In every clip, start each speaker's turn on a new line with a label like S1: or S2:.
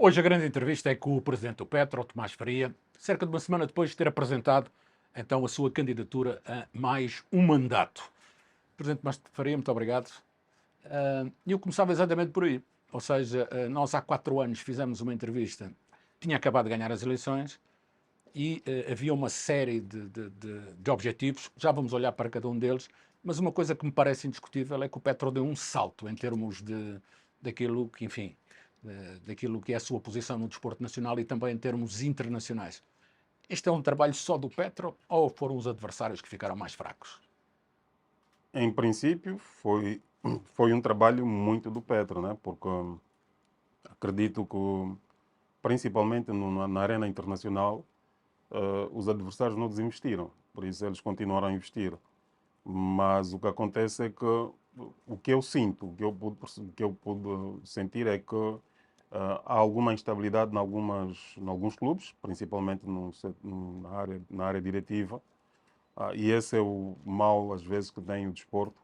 S1: Hoje a grande entrevista é com o presidente do Petro, Tomás Faria, cerca de uma semana depois de ter apresentado então a sua candidatura a mais um mandato. Presidente Tomás Faria, muito obrigado. Eu começava exatamente por aí, ou seja, nós há 4 anos fizemos uma entrevista, tinha acabado de ganhar as eleições e havia uma série de objetivos, já vamos olhar para cada um deles, mas uma coisa que me parece indiscutível é que o Petro deu um salto em termos daquilo que, enfim, daquilo que é a sua posição no desporto nacional e também em termos internacionais. Este é um trabalho só do Petro ou foram os adversários que ficaram mais fracos?
S2: Em princípio, foi um trabalho muito do Petro, né? Porque acredito que, principalmente na arena internacional, os adversários não desinvestiram, por isso eles continuaram a investir. Mas o que acontece é que o que eu sinto, o que eu pude sentir é que há alguma instabilidade em alguns clubes, principalmente na área diretiva. E esse é o mal, às vezes, que tem o desporto.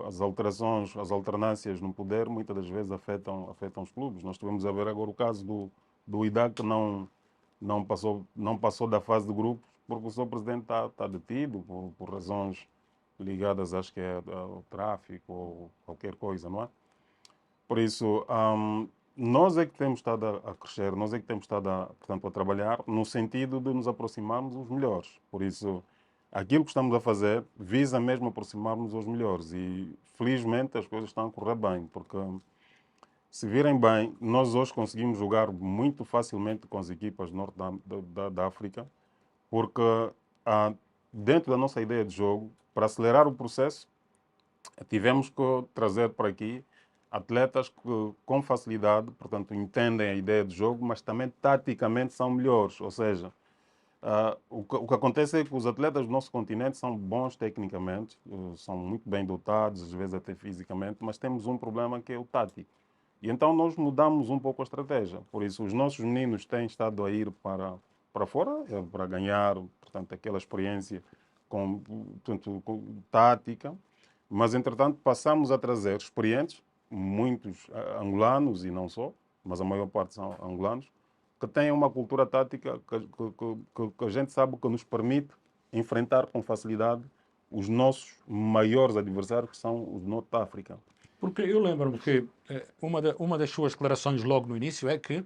S2: As alterações, as alternâncias no poder, muitas das vezes afetam os clubes. Nós tivemos a ver agora o caso do IDAC, que não passou da fase de grupos, porque o seu presidente está detido por razões ligadas, acho que é ao tráfico ou qualquer coisa, não é? Por isso, nós é que temos estado a crescer, nós é que temos estado, portanto, a trabalhar no sentido de nos aproximarmos dos melhores. Por isso, aquilo que estamos a fazer visa mesmo aproximar-nos dos melhores e, felizmente, as coisas estão a correr bem, porque, se virem bem, nós hoje conseguimos jogar muito facilmente com as equipas do norte da África, porque dentro da nossa ideia de jogo, para acelerar o processo, tivemos que trazer para aqui atletas que com facilidade, portanto, entendem a ideia de jogo, mas também taticamente são melhores. Ou seja, o que acontece é que os atletas do nosso continente são bons tecnicamente, são muito bem dotados, às vezes até fisicamente, mas temos um problema que é o tático. E então nós mudamos um pouco a estratégia. Por isso, os nossos meninos têm estado a ir para fora, para ganhar, portanto, aquela experiência portanto, tática, mas, entretanto, passamos a trazer experientes, muitos angolanos e não só, mas a maior parte são angolanos, que têm uma cultura tática que a gente sabe que nos permite enfrentar com facilidade os nossos maiores adversários, que são os do Norte da África.
S1: Porque eu lembro-me que uma das suas declarações logo no início é que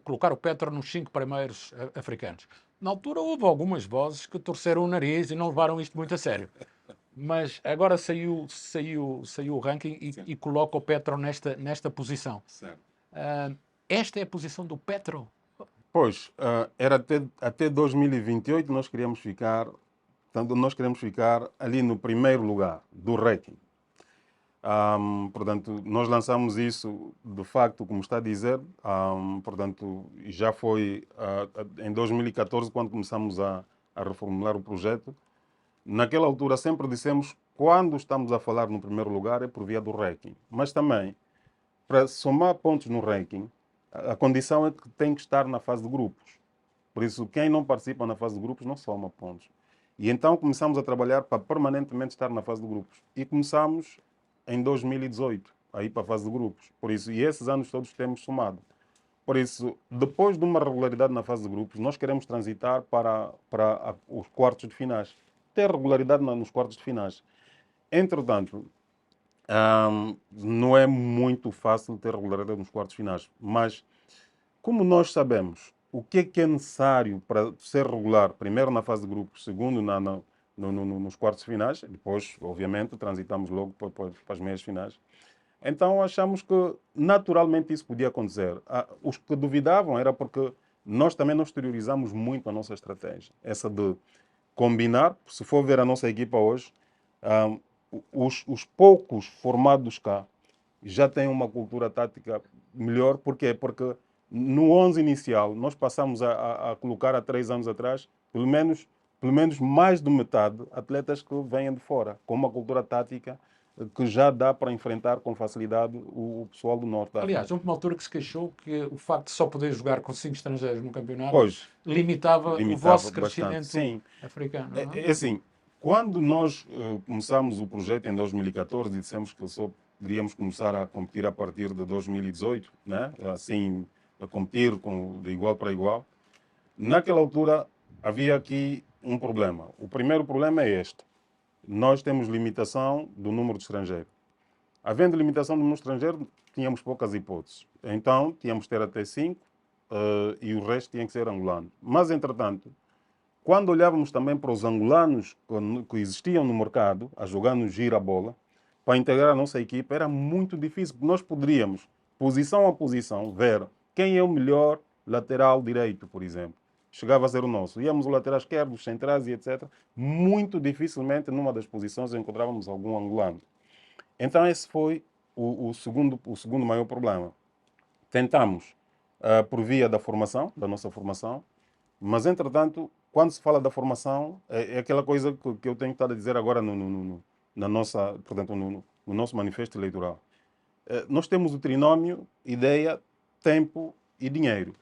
S1: colocar o Petro nos 5 primeiros africanos. Na altura houve algumas vozes que torceram o nariz e não levaram isto muito a sério. Mas agora saiu o ranking e coloca o Petro nesta posição.
S2: Certo.
S1: Esta é a posição do Petro?
S2: Pois, era até 2028 nós queremos ficar ali no primeiro lugar do ranking. Portanto, nós lançamos isso, de facto, como está a dizer, portanto, já foi em 2014, quando começamos a reformular o projeto. Naquela altura sempre dissemos, quando estamos a falar no primeiro lugar, é por via do ranking. Mas também, para somar pontos no ranking, a condição é que tem que estar na fase de grupos. Por isso, quem não participa na fase de grupos não soma pontos. E então começamos a trabalhar para permanentemente estar na fase de grupos. E começamos em 2018, a ir para a fase de grupos. Por isso, e esses anos todos temos somado. Por isso, depois de uma regularidade na fase de grupos, nós queremos transitar para os quartos de finais. Ter regularidade nos quartos de finais. Entretanto, não é muito fácil ter regularidade nos quartos de finais. Mas, como nós sabemos o que é necessário para ser regular, primeiro na fase de grupos, segundo nos quartos de finais, depois, obviamente, transitamos logo para as meias finais. Então achamos que naturalmente isso podia acontecer. Os que duvidavam era porque nós também não exteriorizamos muito a nossa estratégia. Essa de combinar, se for ver a nossa equipa hoje, os poucos formados cá já têm uma cultura tática melhor. Porquê? Porque no 11 inicial nós passamos a colocar há 3 anos atrás pelo menos mais de metade atletas que vêm de fora, com uma cultura tática que já dá para enfrentar com facilidade o pessoal do Norte da África.
S1: Aliás, houve uma altura que se queixou que o facto de só poder jogar com 5 estrangeiros no campeonato
S2: Pois,
S1: limitava o
S2: limitava
S1: vosso
S2: bastante.
S1: crescimento
S2: Sim,
S1: africano. Não é?
S2: é assim, quando nós começamos o projeto em 2014 e dissemos que só iríamos começar a competir a partir de 2018, né? Assim, a competir de igual para igual. Naquela altura havia aqui um problema. O primeiro problema é este. Nós temos limitação do número de estrangeiros. Havendo limitação do número de estrangeiros, tínhamos poucas hipóteses. Então, tínhamos que ter até 5 e o resto tinha que ser angolano. Mas, entretanto, quando olhávamos também para os angolanos que existiam no mercado, a jogar no gira-bola, para integrar a nossa equipa, era muito difícil, porque nós poderíamos, posição a posição, ver quem é o melhor lateral direito, por exemplo. Chegava a ser o nosso. Íamos o lateral esquerdo, os centrais e etc. Muito dificilmente, numa das posições, encontrávamos algum angolano. Então, esse foi o segundo maior problema. Tentamos, por via da formação, da nossa formação, mas, entretanto, quando se fala da formação, é aquela coisa que eu tenho estado a dizer agora na nossa, portanto, no nosso manifesto eleitoral. Nós temos o trinômio ideia, tempo e dinheiro.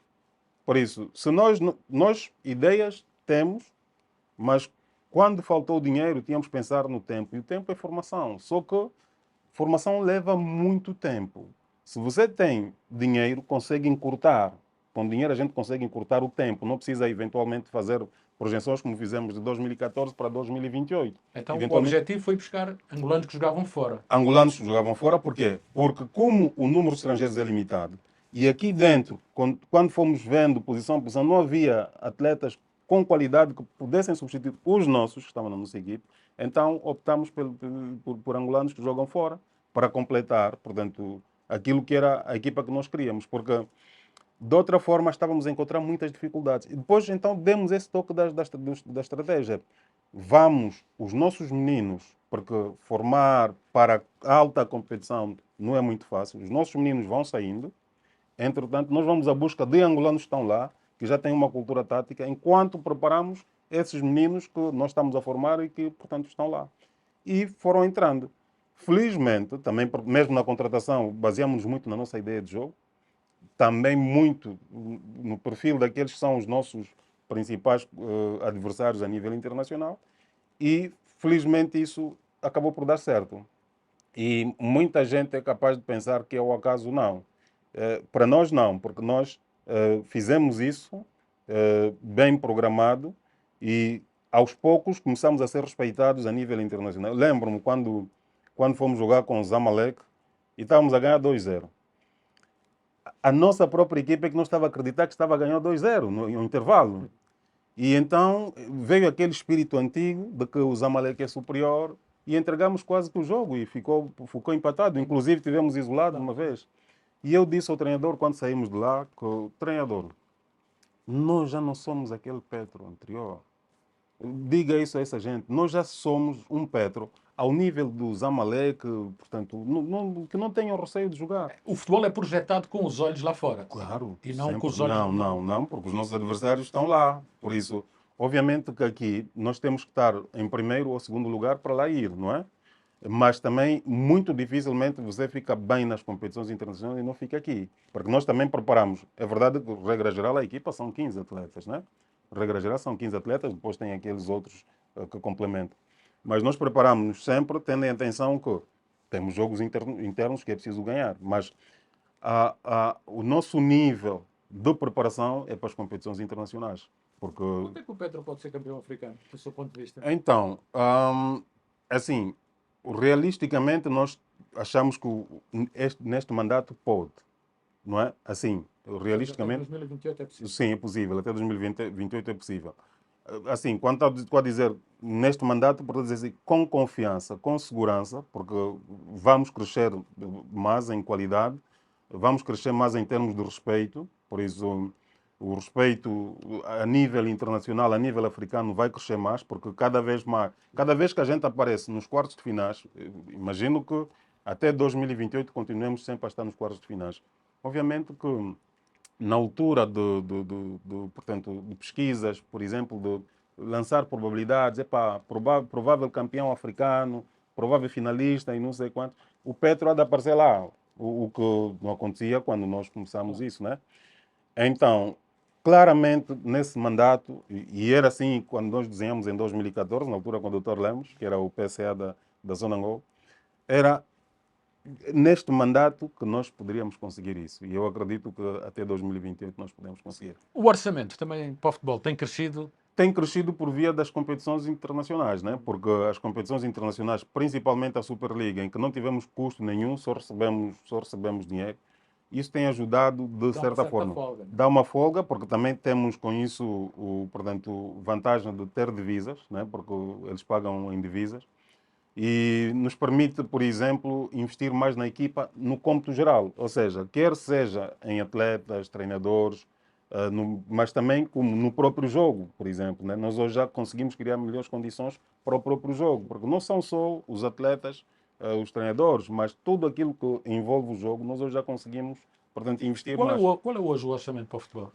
S2: Por isso, se nós ideias temos, mas quando faltou o dinheiro, tínhamos que pensar no tempo. E o tempo é formação. Só que formação leva muito tempo. Se você tem dinheiro, consegue encurtar. Com dinheiro a gente consegue encurtar o tempo. Não precisa eventualmente fazer projeções como fizemos de 2014 para 2028.
S1: Então o objetivo foi buscar angolanos que jogavam fora.
S2: Angolanos que jogavam fora, por quê? Porque como o número de estrangeiros é limitado, e aqui dentro, quando fomos vendo posição a posição, não havia atletas com qualidade que pudessem substituir os nossos, que estavam na nossa equipe, então optamos por angolanos que jogam fora, para completar, portanto, aquilo que era a equipa que nós queríamos, porque de outra forma estávamos a encontrar muitas dificuldades. E depois, então, demos esse toque da estratégia. Vamos, os nossos meninos, porque formar para alta competição não é muito fácil, os nossos meninos vão saindo, entretanto, nós vamos à busca de angolanos que estão lá, que já têm uma cultura tática, enquanto preparamos esses meninos que nós estamos a formar e que, portanto, estão lá. E foram entrando. Felizmente, também, mesmo na contratação, baseamos-nos muito na nossa ideia de jogo, também muito no perfil daqueles que são os nossos principais adversários a nível internacional, e felizmente isso acabou por dar certo. E muita gente é capaz de pensar que é o acaso. Não. Para nós não, porque nós fizemos isso bem programado e aos poucos começamos a ser respeitados a nível internacional. Lembro-me quando fomos jogar com o Zamalek e estávamos a ganhar 2-0. A nossa própria equipe é que não estava a acreditar que estava a ganhar 2-0 no intervalo. E então veio aquele espírito antigo de que o Zamalek é superior e entregamos quase que o jogo e ficou empatado. Inclusive tivemos isolado uma vez. E eu disse ao treinador, quando saímos de lá, que o treinador, nós já não somos aquele Petro anterior. Diga isso a essa gente. Nós já somos um Petro ao nível do Zamalek, portanto, que não tenham receio de jogar.
S1: O futebol é projetado com os olhos lá fora.
S2: Claro.
S1: E não
S2: sempre.
S1: com os olhos...
S2: Não, porque os nossos adversários estão lá. Por isso, obviamente que aqui nós temos que estar em primeiro ou segundo lugar para lá ir, não é? Mas também, muito dificilmente, você fica bem nas competições internacionais e não fica aqui. Porque nós também preparamos. É verdade que, regra geral, a equipa são 15 atletas, né? Regra geral, são 15 atletas, depois tem aqueles outros que complementam. Mas nós preparamos-nos sempre tendo em atenção que temos jogos internos que é preciso ganhar. Mas o nosso nível de preparação é para as competições internacionais. Porque...
S1: Quando é que o Petro pode ser campeão africano, do seu ponto de vista?
S2: Então, assim, realisticamente nós achamos que neste mandato pode, não é? Assim, realisticamente...
S1: Até 2028 é possível.
S2: Sim, é possível. Até 2028 é possível. Assim, quando estou a dizer neste mandato, por dizer assim, com confiança, com segurança, porque vamos crescer mais em qualidade, vamos crescer mais em termos de respeito, por isso o respeito a nível internacional, a nível africano vai crescer mais, porque cada vez que a gente aparece nos quartos de finais, imagino que até 2028 continuemos sempre a estar nos quartos de finais. Obviamente que na altura portanto, de pesquisas, por exemplo, de lançar probabilidades, provável campeão africano, provável finalista e não sei quanto, o Petro há de aparecer lá, o que não acontecia quando nós começamos isso, né? Então, claramente, nesse mandato, e era assim quando nós desenhamos em 2014, na altura com o Dr. Lemos, que era o PCA da Zona Angol, era neste mandato que nós poderíamos conseguir isso. E eu acredito que até 2028 nós podemos conseguir.
S1: O orçamento também para o futebol tem crescido?
S2: Tem crescido por via das competições internacionais, né? Porque as competições internacionais, principalmente a Superliga, em que não tivemos custo nenhum, só recebemos dinheiro, isso tem ajudado de
S1: Dá uma
S2: certa
S1: certa
S2: forma.
S1: folga, né?
S2: Dá uma folga, porque também temos com isso, portanto, vantagem de ter divisas, né? Porque eles pagam em divisas. E nos permite, por exemplo, investir mais na equipa no cômputo geral, ou seja, quer seja em atletas, treinadores, mas também como no próprio jogo, por exemplo. Né? Nós hoje já conseguimos criar melhores condições para o próprio jogo, porque não são só os atletas, os treinadores, mas tudo aquilo que envolve o jogo, nós hoje já conseguimos, portanto, investir mais.
S1: Qual é hoje o orçamento para o futebol?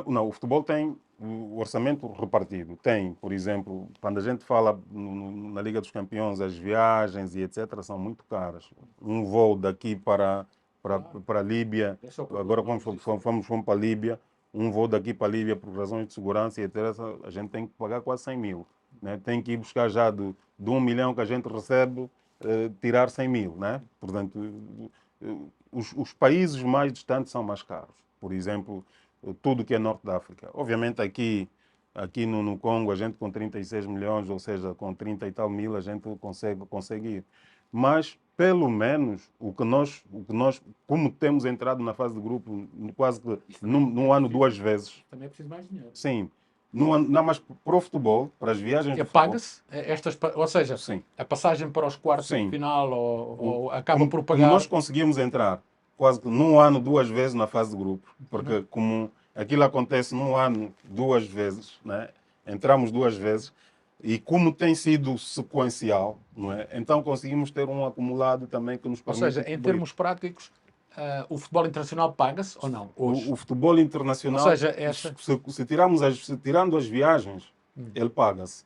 S2: Não, o futebol tem o orçamento repartido. Tem, por exemplo, quando a gente fala na Liga dos Campeões, as viagens e etc. são muito caras. Um voo daqui para a Líbia,
S1: É só para
S2: agora
S1: isso.
S2: fomos para a Líbia, um voo daqui para a Líbia por razões de segurança e etc. A gente tem que pagar quase 100 mil. Né? Tem que ir buscar já de 1 milhão que a gente recebe, tirar 100 mil. Né? Portanto, os países mais distantes são mais caros. Por exemplo, tudo que é norte da África. Obviamente aqui no Congo a gente com 36 milhões, ou seja, com 30 e tal mil a gente consegue ir. Mas pelo menos o que nós, como temos entrado na fase de grupo quase que num ano duas vezes,
S1: Também é preciso mais dinheiro.
S2: sim, não, mas para o futebol, para as viagens
S1: E
S2: de futebol,
S1: paga-se ou seja,
S2: sim,
S1: a passagem para os quartos de
S2: sim.
S1: final ou acaba
S2: Como,
S1: por
S2: como
S1: pagar.
S2: nós conseguimos entrar quase que num ano duas vezes na fase de grupo, porque como aquilo acontece num ano duas vezes, né? Entramos duas vezes, e como tem sido sequencial, não é? Então conseguimos ter um acumulado também que nos
S1: Ou seja,
S2: permite
S1: em
S2: cobrir.
S1: termos práticos, o futebol internacional paga-se ou não, hoje?
S2: O futebol
S1: Ou
S2: internacional,
S1: seja, essa.
S2: se tirando as viagens, ele paga-se.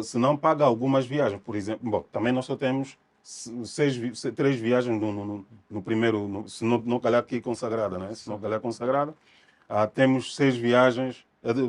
S2: Se não paga algumas viagens, por exemplo, bom, também nós só temos três viagens no primeiro, se não calhar aqui consagrada, né? Se não calhar consagrada, temos seis viagens,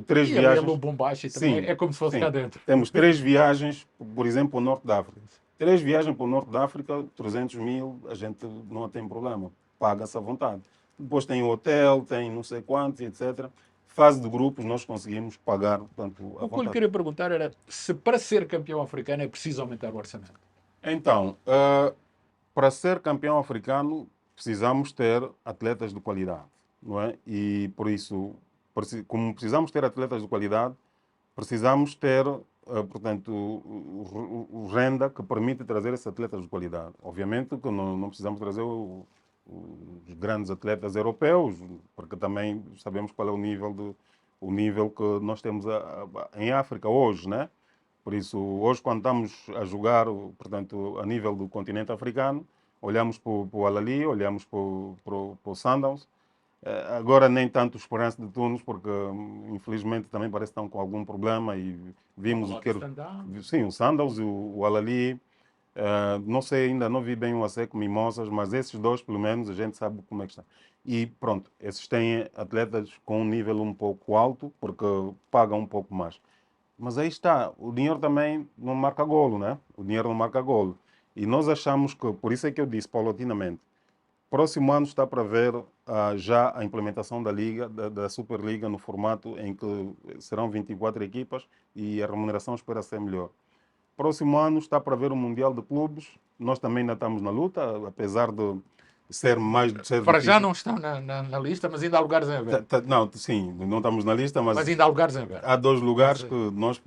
S2: três
S1: E ali a
S2: viagens,
S1: Lubumbashi também
S2: sim,
S1: é como se fosse cá
S2: sim.
S1: dentro.
S2: Temos três viagens, por exemplo, para o Norte da África. Três viagens para o Norte da África, 300 mil, a gente não tem problema, paga-se à vontade. Depois tem o hotel, tem não sei quantos, etc. Fase de grupos, nós conseguimos pagar, portanto, à
S1: O que eu lhe
S2: vontade.
S1: queria perguntar era se para ser campeão africano é preciso aumentar o orçamento.
S2: Então, para ser campeão africano, precisamos ter atletas de qualidade, não é? E por isso, como precisamos ter atletas de qualidade, precisamos ter, portanto, o renda que permite trazer esses atletas de qualidade. Obviamente que não precisamos trazer os grandes atletas europeus, porque também sabemos qual é o nível que nós temos em África hoje, né? Por isso, hoje, quando estamos a jogar, portanto, a nível do continente africano, olhamos para o Al-Ahly, olhamos para o Sundowns. Agora nem tanto o Esperança de Tunis, porque infelizmente também parece que estão com algum problema e vimos o que era. Sim, o Sundowns e o Al-Ahly. Não sei, ainda não vi bem o ASEC Mimosas, mas esses dois, pelo menos, a gente sabe como é que está. E pronto, esses têm atletas com um nível um pouco alto, porque pagam um pouco mais. Mas aí está, o dinheiro também não marca golo, né? O dinheiro não marca golo. E nós achamos que, por isso é que eu disse paulatinamente, próximo ano está para ver já a implementação da Liga, da Superliga, no formato em que serão 24 equipas e a remuneração espera ser melhor. Próximo ano está para ver o Mundial de Clubes. Nós também ainda estamos na luta, apesar de ser
S1: Para já
S2: difícil.
S1: não estão na lista, mas ainda há lugares em aberto.
S2: Não, sim, não estamos na lista,
S1: Mas
S2: mas
S1: ainda há lugares em aberto.
S2: há dois lugares que nós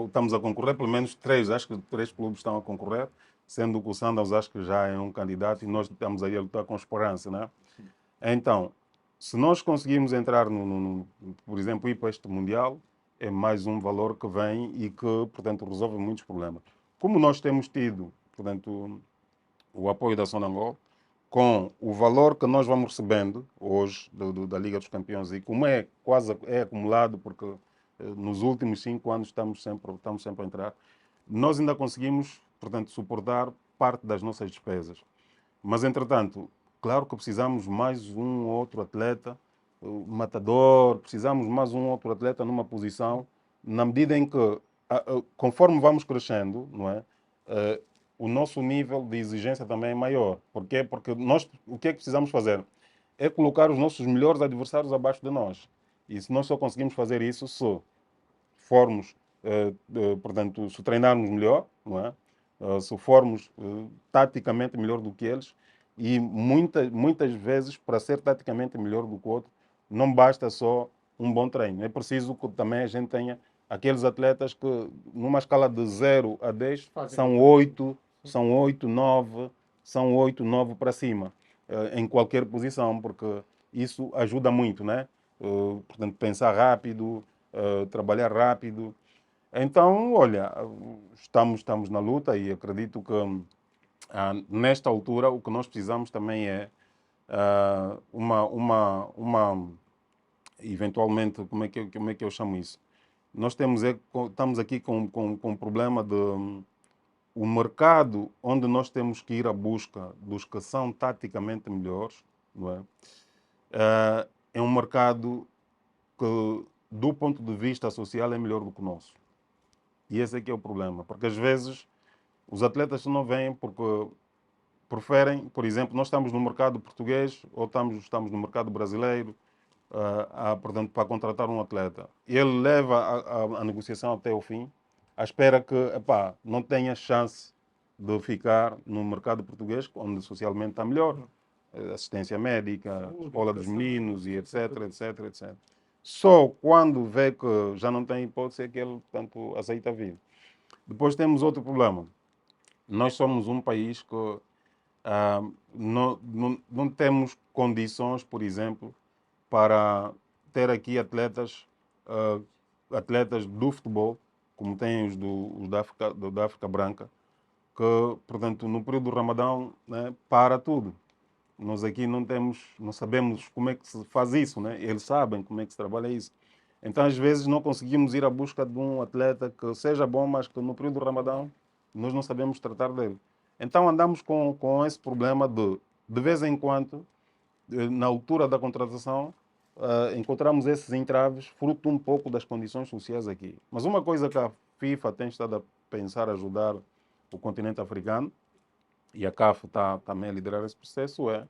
S2: estamos a concorrer, pelo menos três, acho que três clubes estão a concorrer, sendo que o Sundowns acho que já é um candidato e nós estamos aí a lutar com esperança, né? Então, se nós conseguirmos entrar, por exemplo, ir para este Mundial, é mais um valor que vem e que, portanto, resolve muitos problemas. Como nós temos tido, portanto, o apoio da Sonangol, com o valor que nós vamos recebendo hoje da Liga dos Campeões e como é acumulado, porque nos últimos 5 anos estamos sempre a entrar, nós ainda conseguimos, portanto, suportar parte das nossas despesas. Mas, entretanto, claro que precisamos mais um outro atleta, matador, precisamos mais um outro atleta numa posição, na medida em que, conforme vamos crescendo, não é? o nosso nível de exigência também é maior. Por quê? Porque nós, o que é que precisamos fazer? É colocar os nossos melhores adversários abaixo de nós. E se nós só conseguimos fazer isso se formos, portanto, se treinarmos melhor, não é? Se formos taticamente melhor do que eles, e muitas vezes, para ser taticamente melhor do que o outro, não basta só um bom treino. É preciso que também a gente tenha aqueles atletas que, numa escala de 0 a 10, são 8, 9, são 8, 9 para cima, em qualquer posição, porque isso ajuda muito, né? Portanto, pensar rápido, trabalhar rápido. Então, olha, estamos na luta e acredito que nesta altura o que nós precisamos também é eventualmente, como é que eu chamo isso? Nós estamos aqui com um problema de o mercado onde nós temos que ir à busca dos que são taticamente melhores, não é? É um mercado que, do ponto de vista social, é melhor do que o nosso. E esse é que é o problema, porque às vezes os atletas não vêm porque preferem, por exemplo, nós estamos no mercado português ou estamos no mercado brasileiro, portanto, para contratar um atleta. Ele leva a negociação até o fim, à espera que, epá, não tenha chance de ficar no mercado português, onde socialmente está melhor. Assistência médica, escola dos meninos e etc, etc, etc. Só quando vê que já não tem hipótese é que ele, portanto, aceita vir. Depois temos outro problema. Nós somos um país que não temos condições, por exemplo, para ter aqui atletas do futebol, como tem os da África Branca, que, portanto, no período do Ramadão, né, para tudo. Nós aqui não sabemos como é que se faz isso, né? Eles sabem como é que se trabalha isso. Então, às vezes, não conseguimos ir à busca de um atleta que seja bom, mas que no período do Ramadão nós não sabemos tratar dele. Então, andamos com esse problema de vez em quando, na altura da contratação, encontramos esses entraves fruto um pouco das condições sociais aqui. Mas uma coisa que a FIFA tem estado a pensar ajudar o continente africano, e a CAF está também a liderar esse processo, é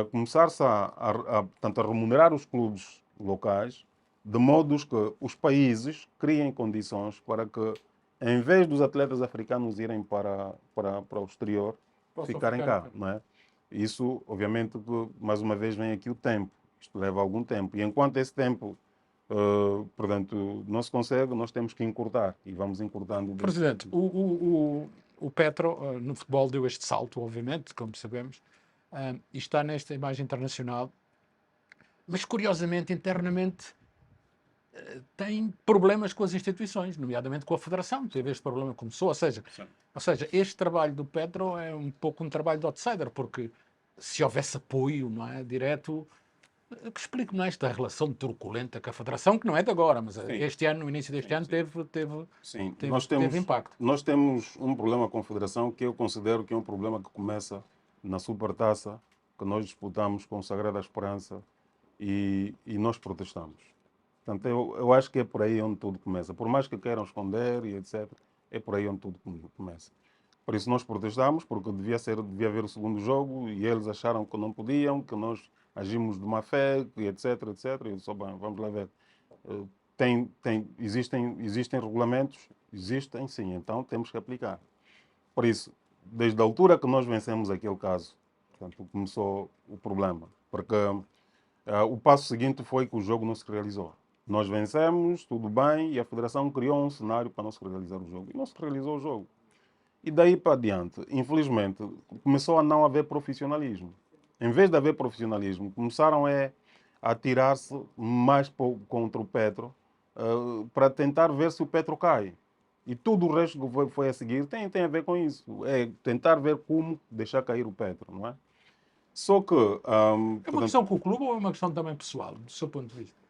S2: começar-se portanto, a remunerar os clubes locais, de modo que os países criem condições para que, em vez dos atletas africanos irem para o exterior,
S1: Posso
S2: ficarem
S1: ficar
S2: cá, não é? Isso, obviamente, que, mais uma vez vem aqui o tempo. Isto leva algum tempo. E enquanto esse tempo, portanto, não se consegue, nós temos que encurtar. E vamos encurtando.
S1: Presidente, o Petro no futebol deu este salto, obviamente, como sabemos, e está nesta imagem internacional, mas curiosamente, internamente, tem problemas com as instituições, nomeadamente com a Federação. Teve este problema, começou, ou seja, este trabalho do Petro é um pouco um trabalho de outsider, porque se houvesse apoio, não é, direto, que explique-me esta relação turbulenta com a Federação, que não é de agora, mas este ano, no início deste ano,
S2: Sim,
S1: teve impacto.
S2: nós temos um problema com a Federação que eu considero que é um problema que começa na Supertaça, que nós disputamos com o Sagrada Esperança e nós protestamos. Portanto, eu acho que é por aí onde tudo começa. Por mais que queiram esconder e etc., é por aí onde tudo começa. Por isso nós protestamos, porque devia haver o segundo jogo e eles acharam que não podiam, que nós agimos de má fé, e etc, etc. E eu disse, bem, vamos lá ver. Eh, existem regulamentos? Existem, sim, então temos que aplicar. Por isso, desde a altura que nós vencemos aquele caso, portanto, começou o problema. Porque o passo seguinte foi que o jogo não se realizou. Nós vencemos, tudo bem, e a Federação criou um cenário para não se realizar o jogo. E não se realizou o jogo. E daí para adiante, infelizmente, começou a não haver profissionalismo. Em vez de haver profissionalismo, começaram a atirar-se mais contra o Petro para tentar ver se o Petro cai. E tudo o resto que foi a seguir tem a ver com isso. É tentar ver como deixar cair o Petro, não é? Só que...
S1: É uma questão com o clube ou é uma questão também pessoal, do seu ponto de vista?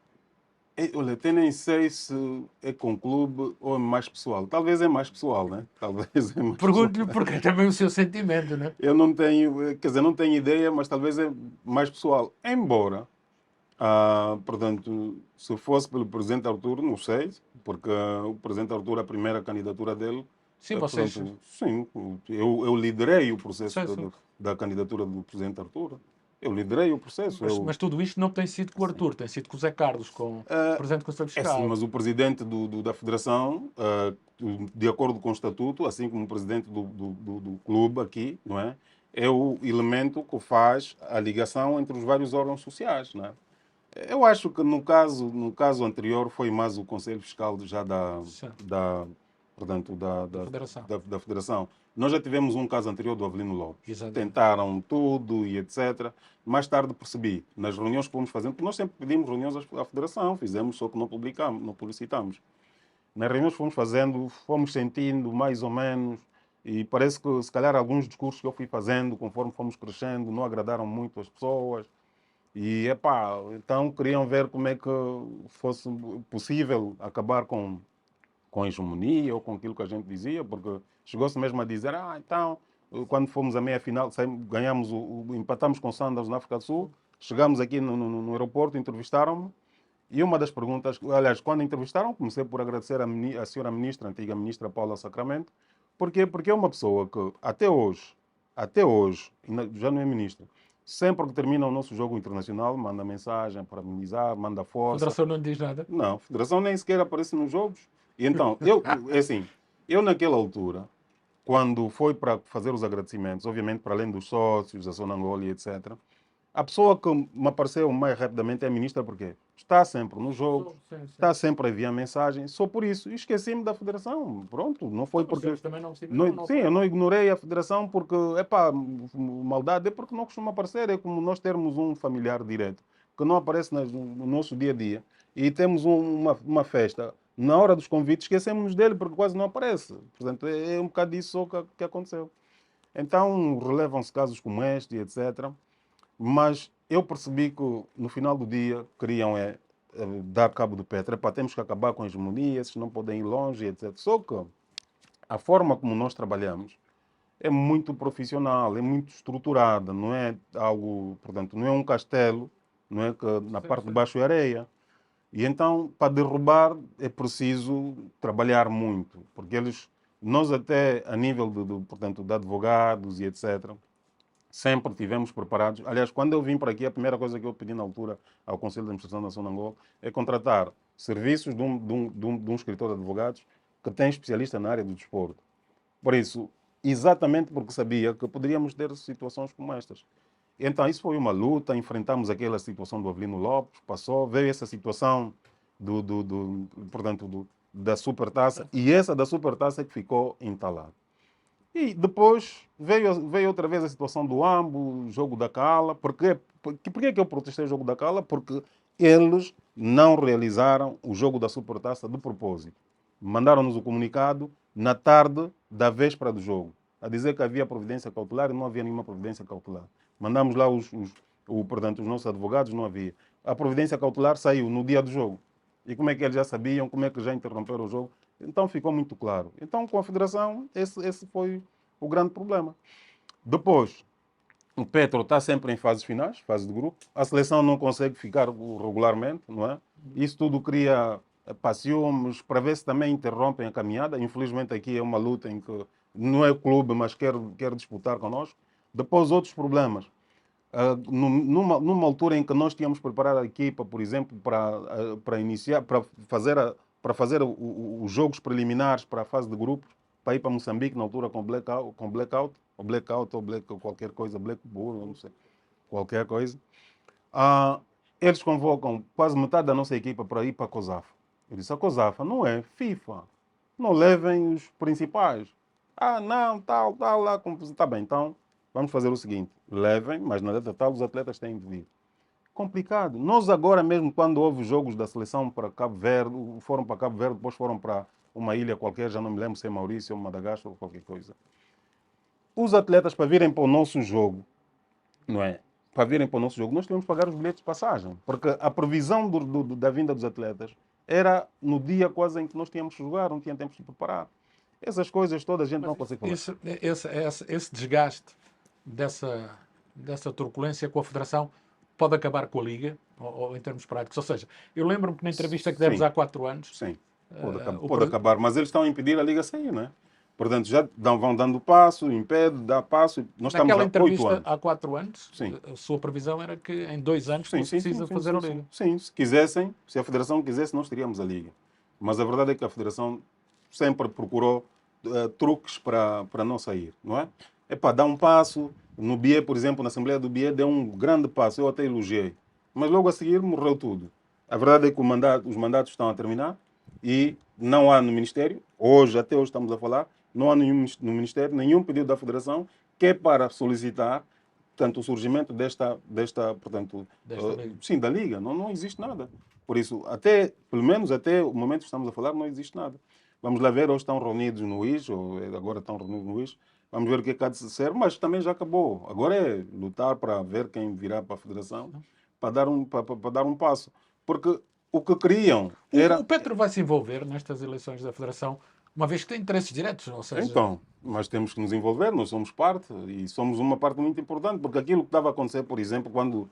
S2: Olha, até nem sei se é com o clube ou é mais pessoal. Talvez é mais pessoal, né? Talvez é mais pessoal.
S1: Pergunto-lhe porque é também o seu sentimento, não é?
S2: Eu não tenho, quer dizer, não tenho ideia, mas talvez é mais pessoal. Embora, portanto, se fosse pelo Presidente Arturo, não sei, porque o Presidente Arturo, a primeira candidatura dele
S1: Sim, vocês...
S2: Portanto, sim, eu liderei o processo
S1: Sim, sim.
S2: da candidatura do presidente Artur. Eu liderei o processo.
S1: Mas tudo isto não tem sido com o Artur, tem sido com o Zé Carlos, com o Presidente do Conselho
S2: É sim,
S1: Fiscal.
S2: mas o presidente da federação, de acordo com o estatuto, assim como o presidente do clube aqui, não é? É o elemento que faz a ligação entre os vários órgãos sociais, não é? Eu acho que no caso anterior foi mais o Conselho Fiscal já
S1: Sim,
S2: portanto,
S1: da Federação.
S2: da Federação. Nós já tivemos um caso anterior do Avelino Lopes.
S1: Exatamente.
S2: Tentaram tudo e etc. Mais tarde percebi, nas reuniões que fomos fazendo, porque nós sempre pedimos reuniões à Federação, fizemos, só que não publicamos, não publicitamos. Nas reuniões que fomos fazendo, fomos sentindo mais ou menos, e parece que se calhar alguns discursos que eu fui fazendo, conforme fomos crescendo, não agradaram muito as pessoas. E, então queriam ver como é que fosse possível acabar com a hegemonia ou com aquilo que a gente dizia, porque chegou-se mesmo a dizer, então, quando fomos à meia-final, ganhamos, empatamos com o Sanders na África do Sul, chegamos aqui no aeroporto, entrevistaram-me, e uma das perguntas, aliás, quando entrevistaram, comecei por agradecer a senhora ministra, a antiga ministra Paula Sacramento. Porquê? Porque é uma pessoa que até hoje, já não é ministra, sempre que termina o nosso jogo internacional, manda mensagem para amenizar, manda
S1: A
S2: força.
S1: Federação não lhe diz nada?
S2: Não, a Federação nem sequer aparece nos jogos. E então, é assim, eu naquela altura, quando foi para fazer os agradecimentos, obviamente para além dos sócios, da Sonangol e etc., a pessoa que me apareceu mais rapidamente é a ministra, porque está sempre nos jogos,
S1: Sim, sim.
S2: está sempre a enviar mensagens, só por isso. E esqueci-me da Federação. Pronto, não foi
S1: Mas
S2: porque.
S1: eles também não se
S2: Sim, eu não ignorei a Federação porque, maldade é porque não costuma aparecer. É como nós termos um familiar direto que não aparece no nosso dia a dia e temos uma festa. Na hora dos convites, esquecemos dele porque quase não aparece. Portanto, é um bocado disso só que aconteceu. Então, relevam-se casos como este, etc. Mas eu percebi que no final do dia queriam dar cabo do Petra. Temos que acabar com a hegemonia, esses não podem ir longe, etc. Só que a forma como nós trabalhamos é muito profissional, é muito estruturada, não é algo, portanto, não é um castelo, não é que na parte de baixo é areia. E então, para derrubar, é preciso trabalhar muito, porque nós até a nível portanto, de advogados e etc., sempre tivemos preparados. Aliás, quando eu vim para aqui, a primeira coisa que eu pedi na altura ao Conselho de Administração da Sonangol é contratar serviços de um escritor de advogados que tem especialista na área do desporto. Por isso, exatamente porque sabia que poderíamos ter situações como estas. Então, isso foi uma luta, enfrentamos aquela situação do Avelino Lopes, passou, veio essa situação portanto, da supertaça, e essa da supertaça é que ficou entalada. E depois veio outra vez a situação do AMBO, o jogo da Cala. Por que eu protestei o jogo da Cala? Porque eles não realizaram o jogo da Supertaça de propósito. Mandaram-nos o comunicado na tarde da véspera do jogo, a dizer que havia providência cautelar e não havia nenhuma providência cautelar. Mandamos lá portanto, os nossos advogados, não havia. A providência cautelar saiu no dia do jogo. E como é que eles já sabiam, como é que já interromperam o jogo? Então ficou muito claro. Então, com a Federação, esse foi o grande problema. Depois, o Petro está sempre em fases finais, fase de grupo. A seleção não consegue ficar regularmente, não é? Isso tudo cria ciúmes, para ver se também interrompem a caminhada. Infelizmente, aqui é uma luta em que não é o clube, mas quer disputar connosco. Depois, outros problemas. Numa altura em que nós tínhamos preparado a equipa, por exemplo, para iniciar, para fazer os jogos preliminares para a fase de grupos, para ir para Moçambique na altura com blackout ou qualquer coisa, Black Bull, não sei, qualquer coisa. Eles convocam quase metade da nossa equipa para ir para a COSAFA. Eu disse, a COSAFA não é FIFA, não levem os principais. Não, tal, lá, está bem, então vamos fazer o seguinte, levem, mas na data tal os atletas têm de vir. Complicado. Nós agora mesmo, quando houve jogos da seleção para Cabo Verde, foram para Cabo Verde, depois foram para uma ilha qualquer, já não me lembro se é Maurício ou Madagascar ou qualquer coisa. Os atletas para virem para o nosso jogo, não é? Para virem para o nosso jogo, nós tínhamos que pagar os bilhetes de passagem, porque a previsão da vinda dos atletas era no dia quase em que nós tínhamos que jogar, não tinha tempo de se preparar. Essas coisas todas a gente não consegue falar.
S1: Esse desgaste dessa turbulência com a Federação pode acabar com a Liga, ou em termos práticos. Ou seja, eu lembro-me que na entrevista que demos
S2: Sim.
S1: há 4 anos...
S2: Sim, pode acabar, mas eles estão a impedir a Liga a sair, não é? Portanto, já vão dando passo, impede, dá passo. Nós estamos
S1: Naquela
S2: há 8
S1: entrevista
S2: anos.
S1: há 4 anos,
S2: Sim.
S1: a sua previsão era que em 2 anos não
S2: Sim,
S1: se
S2: sim, sim,
S1: precisa
S2: sim,
S1: fazer
S2: sim,
S1: a
S2: sim.
S1: Liga.
S2: Sim, se quisessem, se a Federação quisesse, nós teríamos a Liga. Mas a verdade é que a Federação sempre procurou truques para não sair, não é? É para dar um passo. No BIE, por exemplo, na Assembleia do BIE, deu um grande passo, eu até elogiei. Mas logo a seguir morreu tudo. A verdade é que os mandatos estão a terminar e não há no Ministério, até hoje estamos a falar, não há nenhum no Ministério, nenhum pedido da Federação que é para solicitar portanto, o surgimento portanto,
S1: Desta Liga.
S2: sim, da Liga. Não existe nada. Por isso, pelo menos até o momento que estamos a falar, não existe nada. Vamos lá ver, hoje estão reunidos no IS, ou agora estão reunidos no IS, vamos ver o que é que há de ser, mas também já acabou. Agora é lutar para ver quem virá para a Federação, para dar um passo. Porque o que queriam
S1: O
S2: era...
S1: Petro vai se envolver nestas eleições da Federação, uma vez que tem interesses diretos, ou seja,
S2: Então, nós temos que nos envolver, nós somos parte e somos uma parte muito importante, porque aquilo que estava a acontecer, por exemplo, quando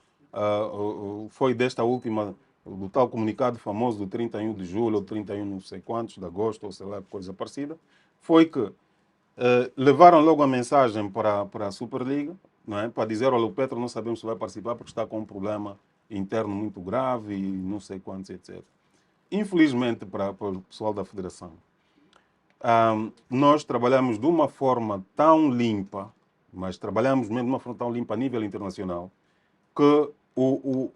S2: foi desta última, do tal comunicado famoso do 31 de julho, ou 31 não sei quantos, de agosto, ou sei lá, coisa parecida, foi que levaram logo a mensagem para a Superliga, não é? Para dizer, olha, o Petro não sabemos se vai participar porque está com um problema interno muito grave e não sei quantos, etc. Infelizmente, para o pessoal da Federação, nós trabalhamos de uma forma tão limpa, mas trabalhamos mesmo de uma forma tão limpa a nível internacional, que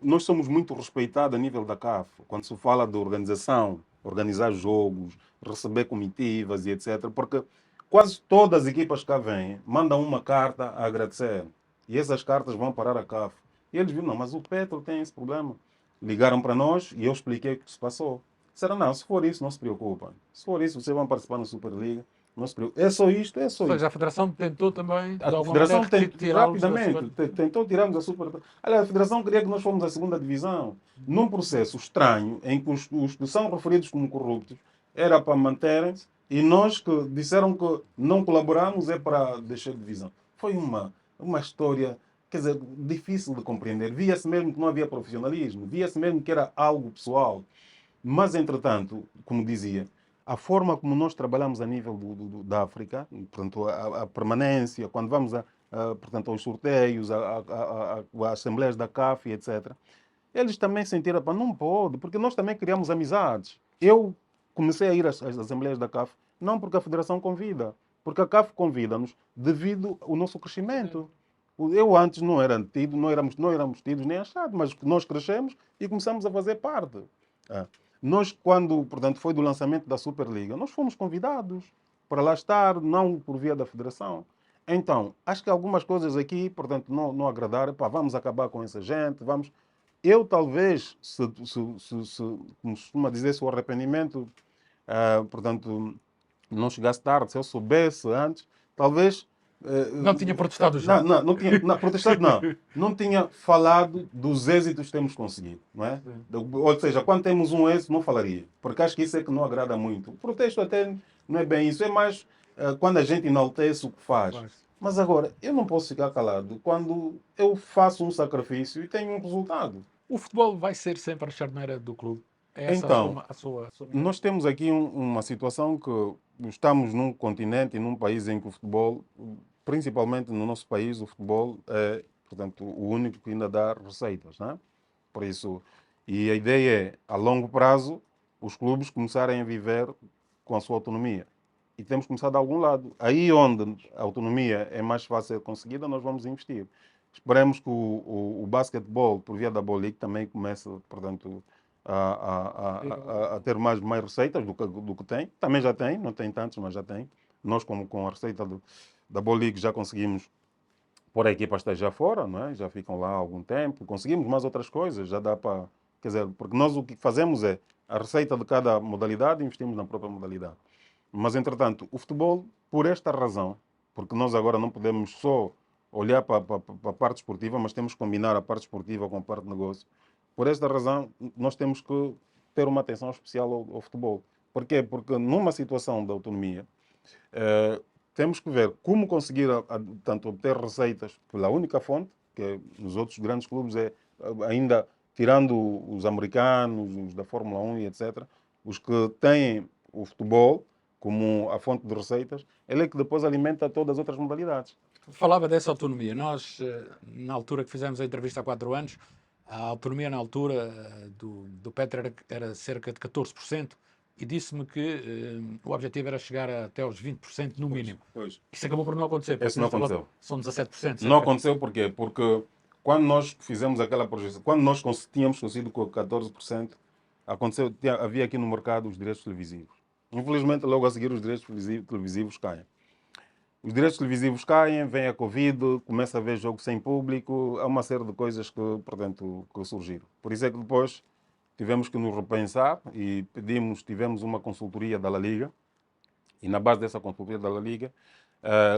S2: nós somos muito respeitados a nível da CAF. Quando se fala de organização, organizar jogos, receber comitivas e etc. Porque quase todas as equipas que cá vêm mandam uma carta a agradecer. E essas cartas vão parar a CAF. E eles viram, não, mas o Petro tem esse problema. Ligaram para nós e eu expliquei o que se passou. Disseram, não, se for isso, não se preocupem. Se for isso, vocês vão participar na Superliga. Não se preocupem. É só isto, é só
S1: ou seja,
S2: isto.
S1: a Federação tentou também, de
S2: A
S1: alguma maneira,
S2: Federação
S1: tirá-los da
S2: rapidamente
S1: Super.
S2: tentou tirarmos a Super. Olha, a Federação queria que nós fôssemos à segunda divisão. Num processo estranho, em que os que são referidos como corruptos era para manterem-se e nós que disseram que não colaboramos é para deixar a divisão. Foi uma história, quer dizer, difícil de compreender. Via-se mesmo que não havia profissionalismo, via-se mesmo que era algo pessoal. Mas, entretanto, como dizia, a forma como nós trabalhamos a nível da África, portanto, a permanência, quando vamos portanto, aos sorteios, às assembleias da CAF, etc., eles também sentiram, pá, não pode, porque nós também criamos amizades. Eu comecei a ir às assembleias da CAF, não porque a Federação convida, porque a CAF convida-nos devido ao nosso crescimento. Eu antes não éramos tidos nem achados, mas nós crescemos e começamos a fazer parte. Ah. Nós, quando, portanto, foi do lançamento da Superliga, nós fomos convidados para lá estar, não por via da Federação. Então, acho que algumas coisas aqui, portanto, não agradaram. Pá, vamos acabar com essa gente, vamos... Eu, talvez, como costuma dizer, se o arrependimento, portanto, não chegasse tarde, se eu soubesse antes, talvez...
S1: Não tinha protestado já.
S2: Não tinha, não, protestado não. Não tinha falado dos êxitos que temos conseguido, não é? Ou seja, quando temos um êxito, não falaria. Porque acho que isso é que não agrada muito. O protesto até não é bem isso. É mais quando a gente enaltece o que faz. Mas agora, eu não posso ficar calado quando eu faço um sacrifício e tenho um resultado.
S1: O futebol vai ser sempre a charneira do clube. É essa
S2: Então,
S1: a sua
S2: nós temos aqui uma situação que estamos num continente e num país em que o futebol, principalmente no nosso país, o futebol é, portanto, o único que ainda dá receitas, né? Por isso, e a ideia é, a longo prazo, os clubes começarem a viver com a sua autonomia. E temos que começar de algum lado. Aí onde a autonomia é mais fácil de conseguida, nós vamos investir. Esperemos que o basquetebol, por via da Ball League, também comece, portanto, a ter mais receitas do que tem. Também já tem, não tem tantos, mas já tem. Nós, como com a receita da Ball League, já conseguimos pôr a equipa esteja fora, não é? Já ficam lá há algum tempo. Conseguimos mais outras coisas, já dá para... Quer dizer, porque nós o que fazemos é a receita de cada modalidade e investimos na própria modalidade. Mas, entretanto, o futebol, por esta razão, porque nós agora não podemos só olhar para a parte esportiva, mas temos que combinar a parte esportiva com a parte de negócio. Por esta razão, nós temos que ter uma atenção especial ao futebol. Porquê? Porque numa situação de autonomia, temos que ver como conseguir tanto obter receitas pela única fonte, que nos outros grandes clubes é ainda tirando os americanos, os da Fórmula 1 e etc., os que têm o futebol como a fonte de receitas, ele é que depois alimenta todas as outras modalidades.
S1: Falava dessa autonomia. Nós, na altura que fizemos a entrevista há 4 anos, a autonomia na altura do Petro era cerca de 14% e disse-me que o objetivo era chegar até aos 20% no mínimo.
S2: Pois.
S1: Isso acabou por não acontecer.
S2: Isso não aconteceu.
S1: São 17%.
S2: Não aconteceu por quê? Porque quando nós fizemos aquela projeção, quando nós tínhamos conseguido com 14%, havia aqui no mercado os direitos televisivos. Infelizmente, logo a seguir, os direitos televisivos caem. Os direitos televisivos caem, vem a Covid, começa a haver jogo sem público, há uma série de coisas que, portanto, que surgiram. Por isso é que depois tivemos que nos repensar e tivemos uma consultoria da La Liga, e na base dessa consultoria da La Liga,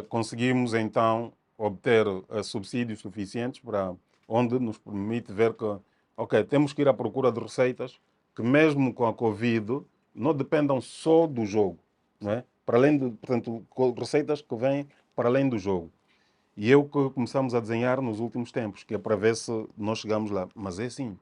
S2: conseguimos então obter subsídios suficientes para onde nos permite ver que, ok, temos que ir à procura de receitas que mesmo com a Covid não dependam só do jogo, não é? Para além de, portanto, receitas que vêm para além do jogo. E é o que começamos a desenhar nos últimos tempos, que é para ver se nós chegamos lá. Mas é assim,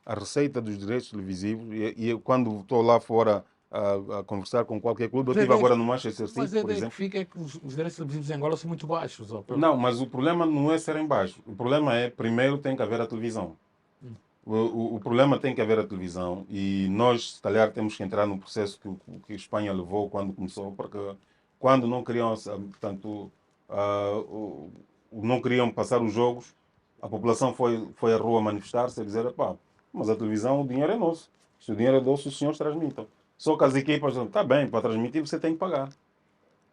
S2: a receita dos direitos televisivos, e eu, quando estou lá fora a conversar com qualquer clube, eu estive agora no Manchester City,
S1: mas a
S2: por
S1: ideia
S2: exemplo.
S1: que fica é que os direitos televisivos em Angola são muito baixos.
S2: Não, mas o problema não é serem baixos. O problema é, primeiro, tem que haver a televisão. O problema tem que haver a televisão e nós, se calhar, temos que entrar no processo que a Espanha levou quando começou, porque quando não queriam, portanto, não queriam passar os jogos, a população foi à rua manifestar-se e dizer, pá, mas a televisão, o dinheiro é nosso. Se o dinheiro é nosso, os senhores transmitam. Só que as equipas dizem, está bem, para transmitir você tem que pagar.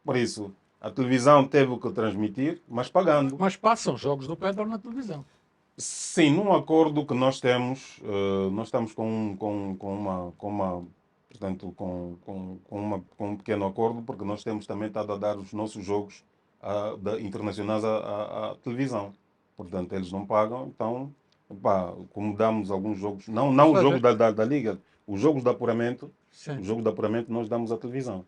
S2: Por isso, a televisão teve que transmitir, mas pagando.
S1: Mas passam jogos do Petro na televisão.
S2: Sim, num acordo que nós temos, nós estamos com um pequeno acordo, porque nós temos também estado a dar os nossos jogos internacionais à televisão. Portanto, eles não pagam, então, pá, como damos alguns jogos, não os jogos da Liga, os jogos de apuramento,
S1: Sim.
S2: os jogos de apuramento nós damos à televisão.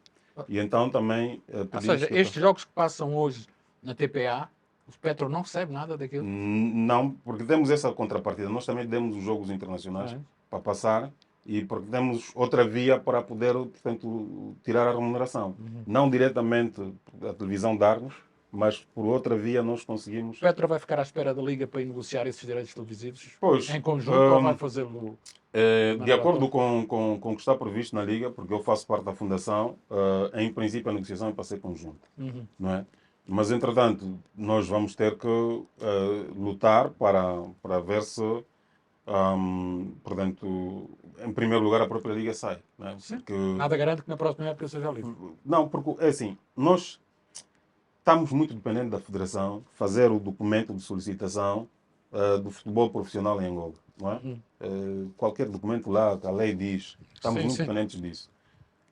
S2: E então também
S1: Ou seja, estes jogos que passam hoje na TPA, o Petro não recebe nada daquilo?
S2: Não, porque temos essa contrapartida. Nós também demos os jogos internacionais para passar e porque temos outra via para poder, portanto, tirar a remuneração. Não diretamente a televisão dar-nos, mas por outra via nós conseguimos.
S1: O Petro vai ficar à espera da Liga para ir negociar esses direitos televisivos
S2: Pois,
S1: em conjunto ou vai fazê-lo?
S2: De acordo com o que está previsto na Liga, porque eu faço parte da Fundação, em princípio a negociação é para ser conjunta, não é? Mas, entretanto, nós vamos ter que lutar para ver se, portanto, em primeiro lugar, a própria Liga sai. Não é?
S1: Sim.
S2: Porque...
S1: Nada garante que na próxima época seja livre.
S2: Não, porque, é assim, nós estamos muito dependentes da Federação fazer o documento de solicitação do futebol profissional em Angola. Não é? Qualquer documento lá que a lei diz, estamos muito dependentes disso.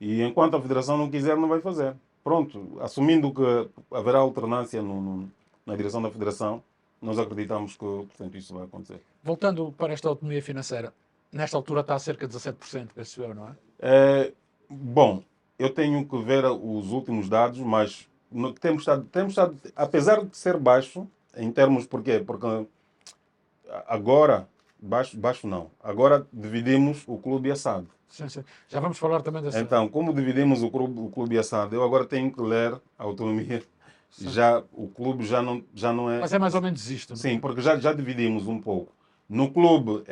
S2: E enquanto a Federação não quiser, não vai fazer. Pronto, assumindo que haverá alternância na direção da Federação, nós acreditamos que, portanto, isso vai acontecer.
S1: Voltando para esta autonomia financeira, nesta altura está a cerca de 17%, penso eu, não é?
S2: Bom, eu tenho que ver os últimos dados, mas temos estado, apesar de ser baixo, em termos, porquê? Porque agora, baixo não, agora dividimos o clube e a SAD.
S1: Sim, sim. Já vamos falar também dessa.
S2: Então, como dividimos o clube e a SAD, eu agora tenho que ler a autonomia. O clube já não é...
S1: Mas é mais ou menos isto.
S2: Sim, porque já dividimos um pouco. No clube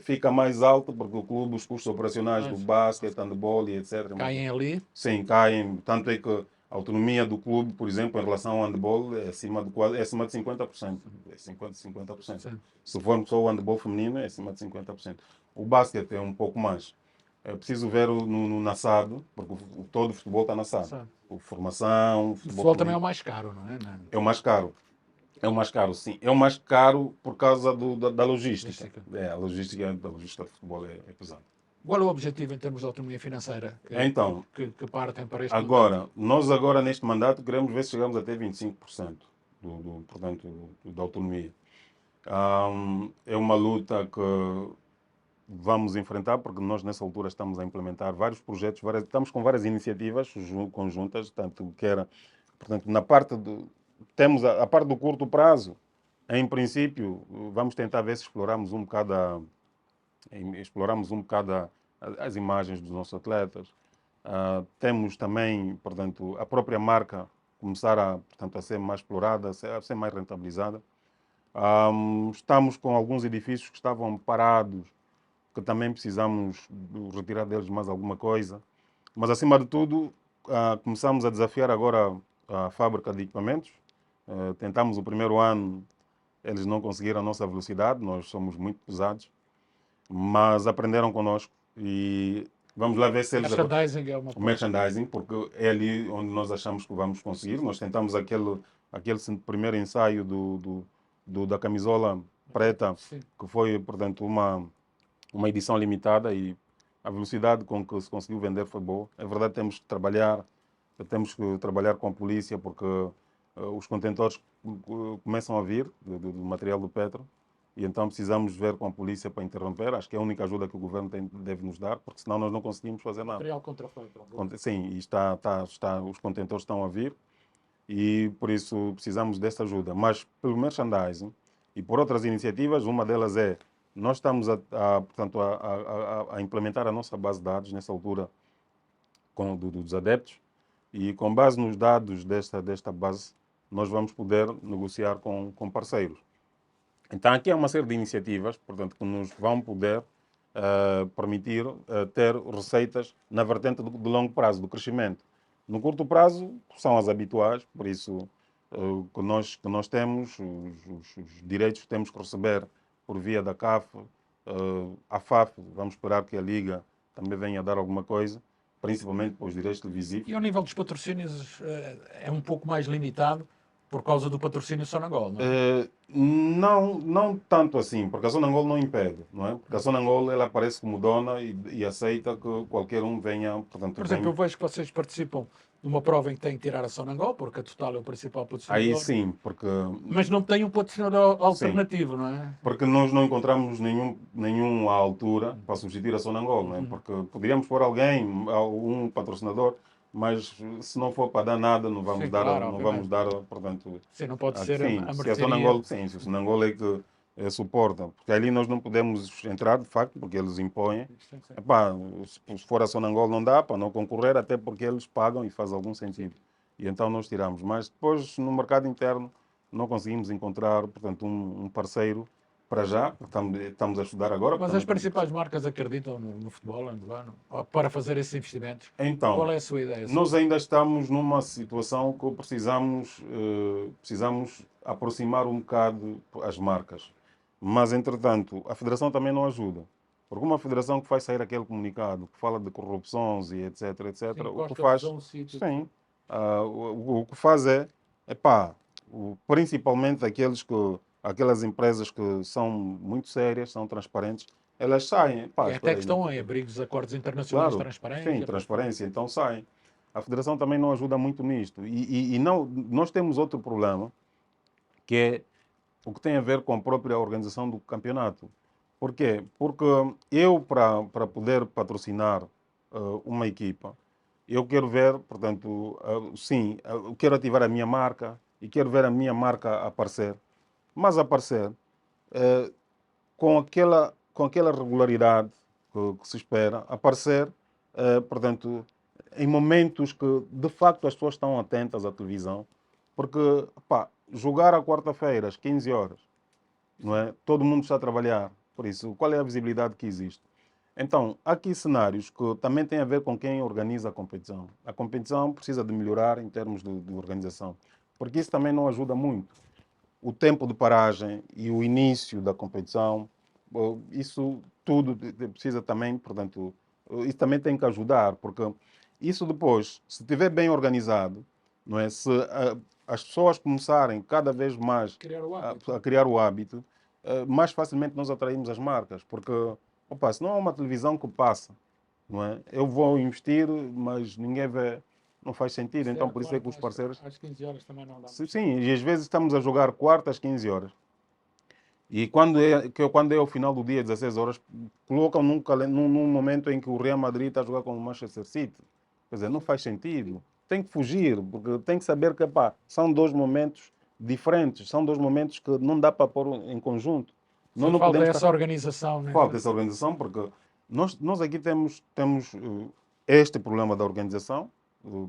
S2: fica mais alto, porque o clube, os custos operacionais do basquete, handball e etc.
S1: Caem ali?
S2: Sim, caem. Tanto é que a autonomia do clube, por exemplo, em relação ao handball, é acima de 50%. É 50%. Sim. Se formos só o handball feminino, é acima de 50%. O basquete é um pouco mais. É preciso ver no NASAD, porque todo o futebol está na SAD. Formação,
S1: o futebol também é o mais caro, não é?
S2: É o mais caro. É o mais caro, sim. É o mais caro por causa da logística. A logística do futebol é pesada.
S1: Qual é o objetivo em termos de autonomia financeira que partem para este
S2: mandato? Nós agora, neste mandato, queremos ver se chegamos até 25% da autonomia. É uma luta que vamos enfrentar, porque nós nessa altura estamos a implementar vários projetos, estamos com várias iniciativas conjuntas, tanto que era, portanto, na parte temos a parte do curto prazo. Em princípio, vamos tentar ver se exploramos um bocado as imagens dos nossos atletas. Temos também, portanto, a própria marca começar portanto, a ser mais explorada, a ser mais rentabilizada. Estamos com alguns edifícios que estavam parados, que também precisamos retirar deles mais alguma coisa. Mas, acima de tudo, começamos a desafiar agora a fábrica de equipamentos. Tentamos o primeiro ano, eles não conseguiram a nossa velocidade, nós somos muito pesados, mas aprenderam connosco e vamos lá ver se eles...
S1: Merchandising é uma
S2: O
S1: coisa.
S2: merchandising, porque é ali onde nós achamos que vamos conseguir. Nós tentamos aquele primeiro ensaio da camisola preta,
S1: Sim.
S2: que foi, portanto, uma edição limitada e a velocidade com que se conseguiu vender foi boa. É verdade, temos que trabalhar com a polícia, porque os contentores começam a vir do material do Petro, e então precisamos ver com a polícia para interromper. Acho que é a única ajuda que o governo deve nos dar, porque senão nós não conseguimos fazer nada.
S1: Material contrafeito.
S2: Sim, e os contentores estão a vir e por isso precisamos dessa ajuda. Mas pelo merchandising e por outras iniciativas, uma delas é nós estamos portanto, a implementar a nossa base de dados nessa altura dos adeptos, e com base nos dados desta base nós vamos poder negociar com parceiros. Então aqui há uma série de iniciativas, portanto, que nos vão poder permitir ter receitas na vertente do longo prazo, do crescimento. No curto prazo são as habituais, por isso que nós temos, os direitos que temos que receber por via da CAF, a FAF, vamos esperar que a Liga também venha a dar alguma coisa, principalmente para os direitos televisivos.
S1: E ao nível dos patrocínios é um pouco mais limitado por causa do patrocínio Sonangol, não é?
S2: Não tanto assim, porque a Sonangol não impede, não é? Porque a Sonangol ela aparece como dona e aceita que qualquer um venha, portanto,
S1: Por exemplo, eu vejo que vocês participam de uma prova em que têm que tirar a Sonangol, porque a Total é o principal patrocinador.
S2: Aí sim, porque...
S1: Mas não tem um patrocinador alternativo, não é?
S2: Porque nós não encontramos nenhum à altura para substituir a Sonangol, não é? Porque poderíamos pôr alguém, um patrocinador, mas se não for para dar nada, não vamos
S1: Sim,
S2: dar,
S1: claro,
S2: não vamos dar, portanto...
S1: Sim, não pode ser
S2: sim,
S1: a
S2: se a
S1: mercearia.
S2: Sonangol, sim, se a Sonangol é que suporta, porque ali nós não podemos entrar, de facto, porque eles impõem.
S1: Sim, sim.
S2: Epá, se for a Sonangol não dá para não concorrer, até porque eles pagam e faz algum sentido. E então nós tiramos. Mas depois, no mercado interno, não conseguimos encontrar, portanto, um parceiro para já. Estamos a estudar agora.
S1: Mas as principais marcas acreditam no futebol angolano para fazer esses investimentos?
S2: Então,
S1: Qual é a sua ideia?
S2: nós ainda estamos numa situação que precisamos aproximar um bocado as marcas. Mas, entretanto, a Federação também não ajuda. Porque uma federação que faz sair aquele comunicado, que fala de corrupções e etc, etc,
S1: Sim,
S2: o que
S1: Costa
S2: faz...
S1: Rezão, sítio.
S2: Sim. O que faz pá, principalmente aquelas empresas que são muito sérias, são transparentes, elas saem. Pá,
S1: E até que estão em abrigos de acordos internacionais de
S2: claro,
S1: transparência.
S2: sim, transparência, então saem. A Federação também não ajuda muito nisto. E não, nós temos outro problema, que é o que tem a ver com a própria organização do campeonato. Por quê? Porque eu, para poder patrocinar uma equipa, eu quero ver, portanto, sim, eu quero ativar a minha marca e quero ver a minha marca aparecer. Mas aparecer com aquela regularidade que se espera, aparecer, portanto, em momentos que de facto as pessoas estão atentas à televisão, porque pá, jogar à quarta-feira às 15 horas, não é? Todo mundo está a trabalhar, por isso, qual é a visibilidade que existe? Então, há aqui cenários que também têm a ver com quem organiza a competição. A competição precisa de melhorar em termos de organização, porque isso também não ajuda muito. O tempo de paragem e o início da competição, isso tudo precisa também, portanto, isso também tem que ajudar, porque isso depois, se estiver bem organizado, não é? Se as pessoas começarem cada vez mais a criar o hábito, mais facilmente nós atraímos as marcas, porque opa, se não há uma televisão que passa, não é? Eu vou investir, mas ninguém vê, não faz sentido. Então, por isso é que os parceiros...
S1: Às 15 horas também não dá.
S2: Sim, e às vezes estamos a jogar quartas, 15 horas. E quando é o final do dia, 16 horas, colocam num momento em que o Real Madrid está a jogar com o Manchester City. Quer dizer, não faz sentido. Tem que fugir, porque tem que saber que são dois momentos diferentes, são dois momentos que não dá para pôr em conjunto.
S1: Não falta essa organização, né?
S2: Falta essa organização, porque nós aqui temos este problema da organização,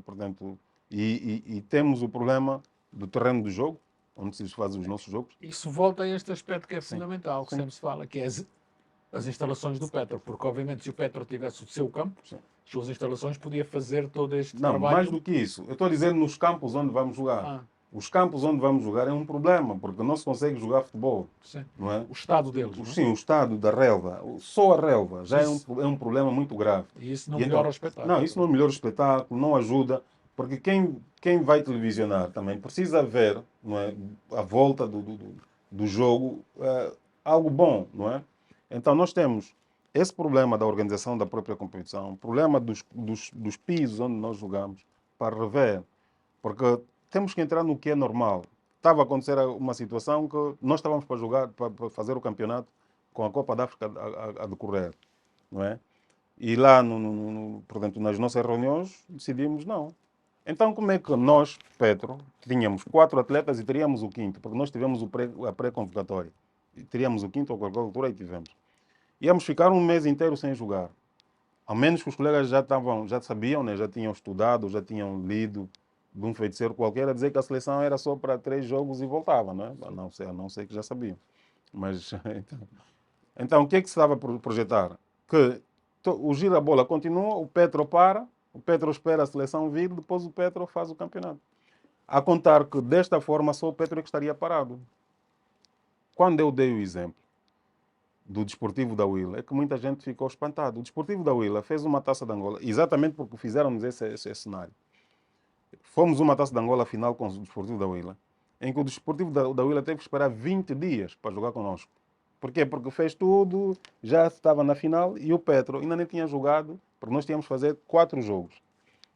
S2: portanto, e temos o problema do terreno do jogo, onde se fazem os nossos jogos.
S1: Isso volta a este aspecto que é
S2: Sim,
S1: fundamental, que
S2: sim,
S1: sempre se fala, que é as instalações do Petro, porque obviamente se o Petro tivesse o seu campo,
S2: sim.
S1: as suas instalações, podia fazer todo este
S2: Não, mais
S1: trabalho.
S2: do que isso. Eu estou a dizer nos campos onde vamos jogar.
S1: Ah,
S2: Os campos onde vamos jogar é um problema, porque não se consegue jogar futebol,
S1: sim.
S2: não é?
S1: O estado deles, não é?
S2: Sim, o estado da relva, só a relva, já é
S1: Isso,
S2: é um problema muito grave.
S1: e isso não
S2: E
S1: melhora
S2: então,
S1: o espetáculo.
S2: não, isso não melhora o espetáculo, não ajuda, porque quem vai televisionar também precisa ver, não é, a volta do jogo, algo bom, não é? Então nós temos esse problema da organização da própria competição, o problema dos pisos onde nós jogamos, para rever, porque temos que entrar no que é normal. Estava a acontecer uma situação que nós estávamos para jogar, para fazer o campeonato com a Copa da África a decorrer, não é? E lá, portanto, nas nossas reuniões, decidimos não. Então, como é que nós, Petro, tínhamos 4 atletas e teríamos o quinto? Porque nós tivemos a pré-convocatória. Teríamos o quinto a qualquer altura e tivemos. Íamos ficar um mês inteiro sem jogar. Ao menos que os colegas já sabiam, né? Já tinham estudado, já tinham lido de um feiticeiro qualquer a dizer que a seleção era só para 3 jogos e voltava, né? A não ser que já sabiam. Mas, então o que é que se estava a projetar? Que o gira-bola continua, o Petro para, o Petro espera a seleção vir, depois o Petro faz o campeonato. A contar que desta forma só o Petro é que estaria parado. Quando eu dei o exemplo do Desportivo da Huila, é que muita gente ficou espantada. O Desportivo da Huila fez uma Taça de Angola, exatamente porque fizeram-nos esse cenário. Fomos uma Taça de Angola final com o Desportivo da Huila, em que o Desportivo da Huila teve que esperar 20 dias para jogar connosco. Porquê? Porque fez tudo, já estava na final e o Petro ainda nem tinha jogado, porque nós tínhamos que fazer 4 jogos.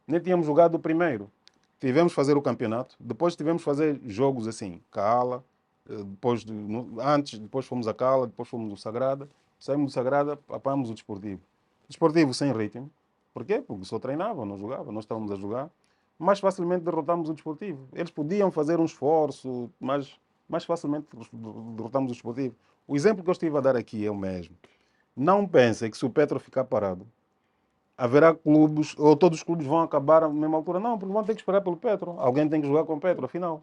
S2: Nem tínhamos jogado o primeiro. Tivemos que fazer o campeonato, depois tivemos que fazer jogos assim, Cala, depois fomos a Cala, depois fomos ao Sagrada, saímos do Sagrada, apanhamos o Desportivo. Desportivo sem ritmo. Porquê? Porque só treinava, não jogava, nós estávamos a jogar. Mais facilmente derrotamos o Desportivo. Eles podiam fazer um esforço, mas mais facilmente derrotamos o Desportivo. O exemplo que eu estive a dar aqui é o mesmo. Não pensem que se o Petro ficar parado, haverá clubes, ou todos os clubes vão acabar à mesma altura. Não, porque vão ter que esperar pelo Petro. Alguém tem que jogar com o Petro, afinal.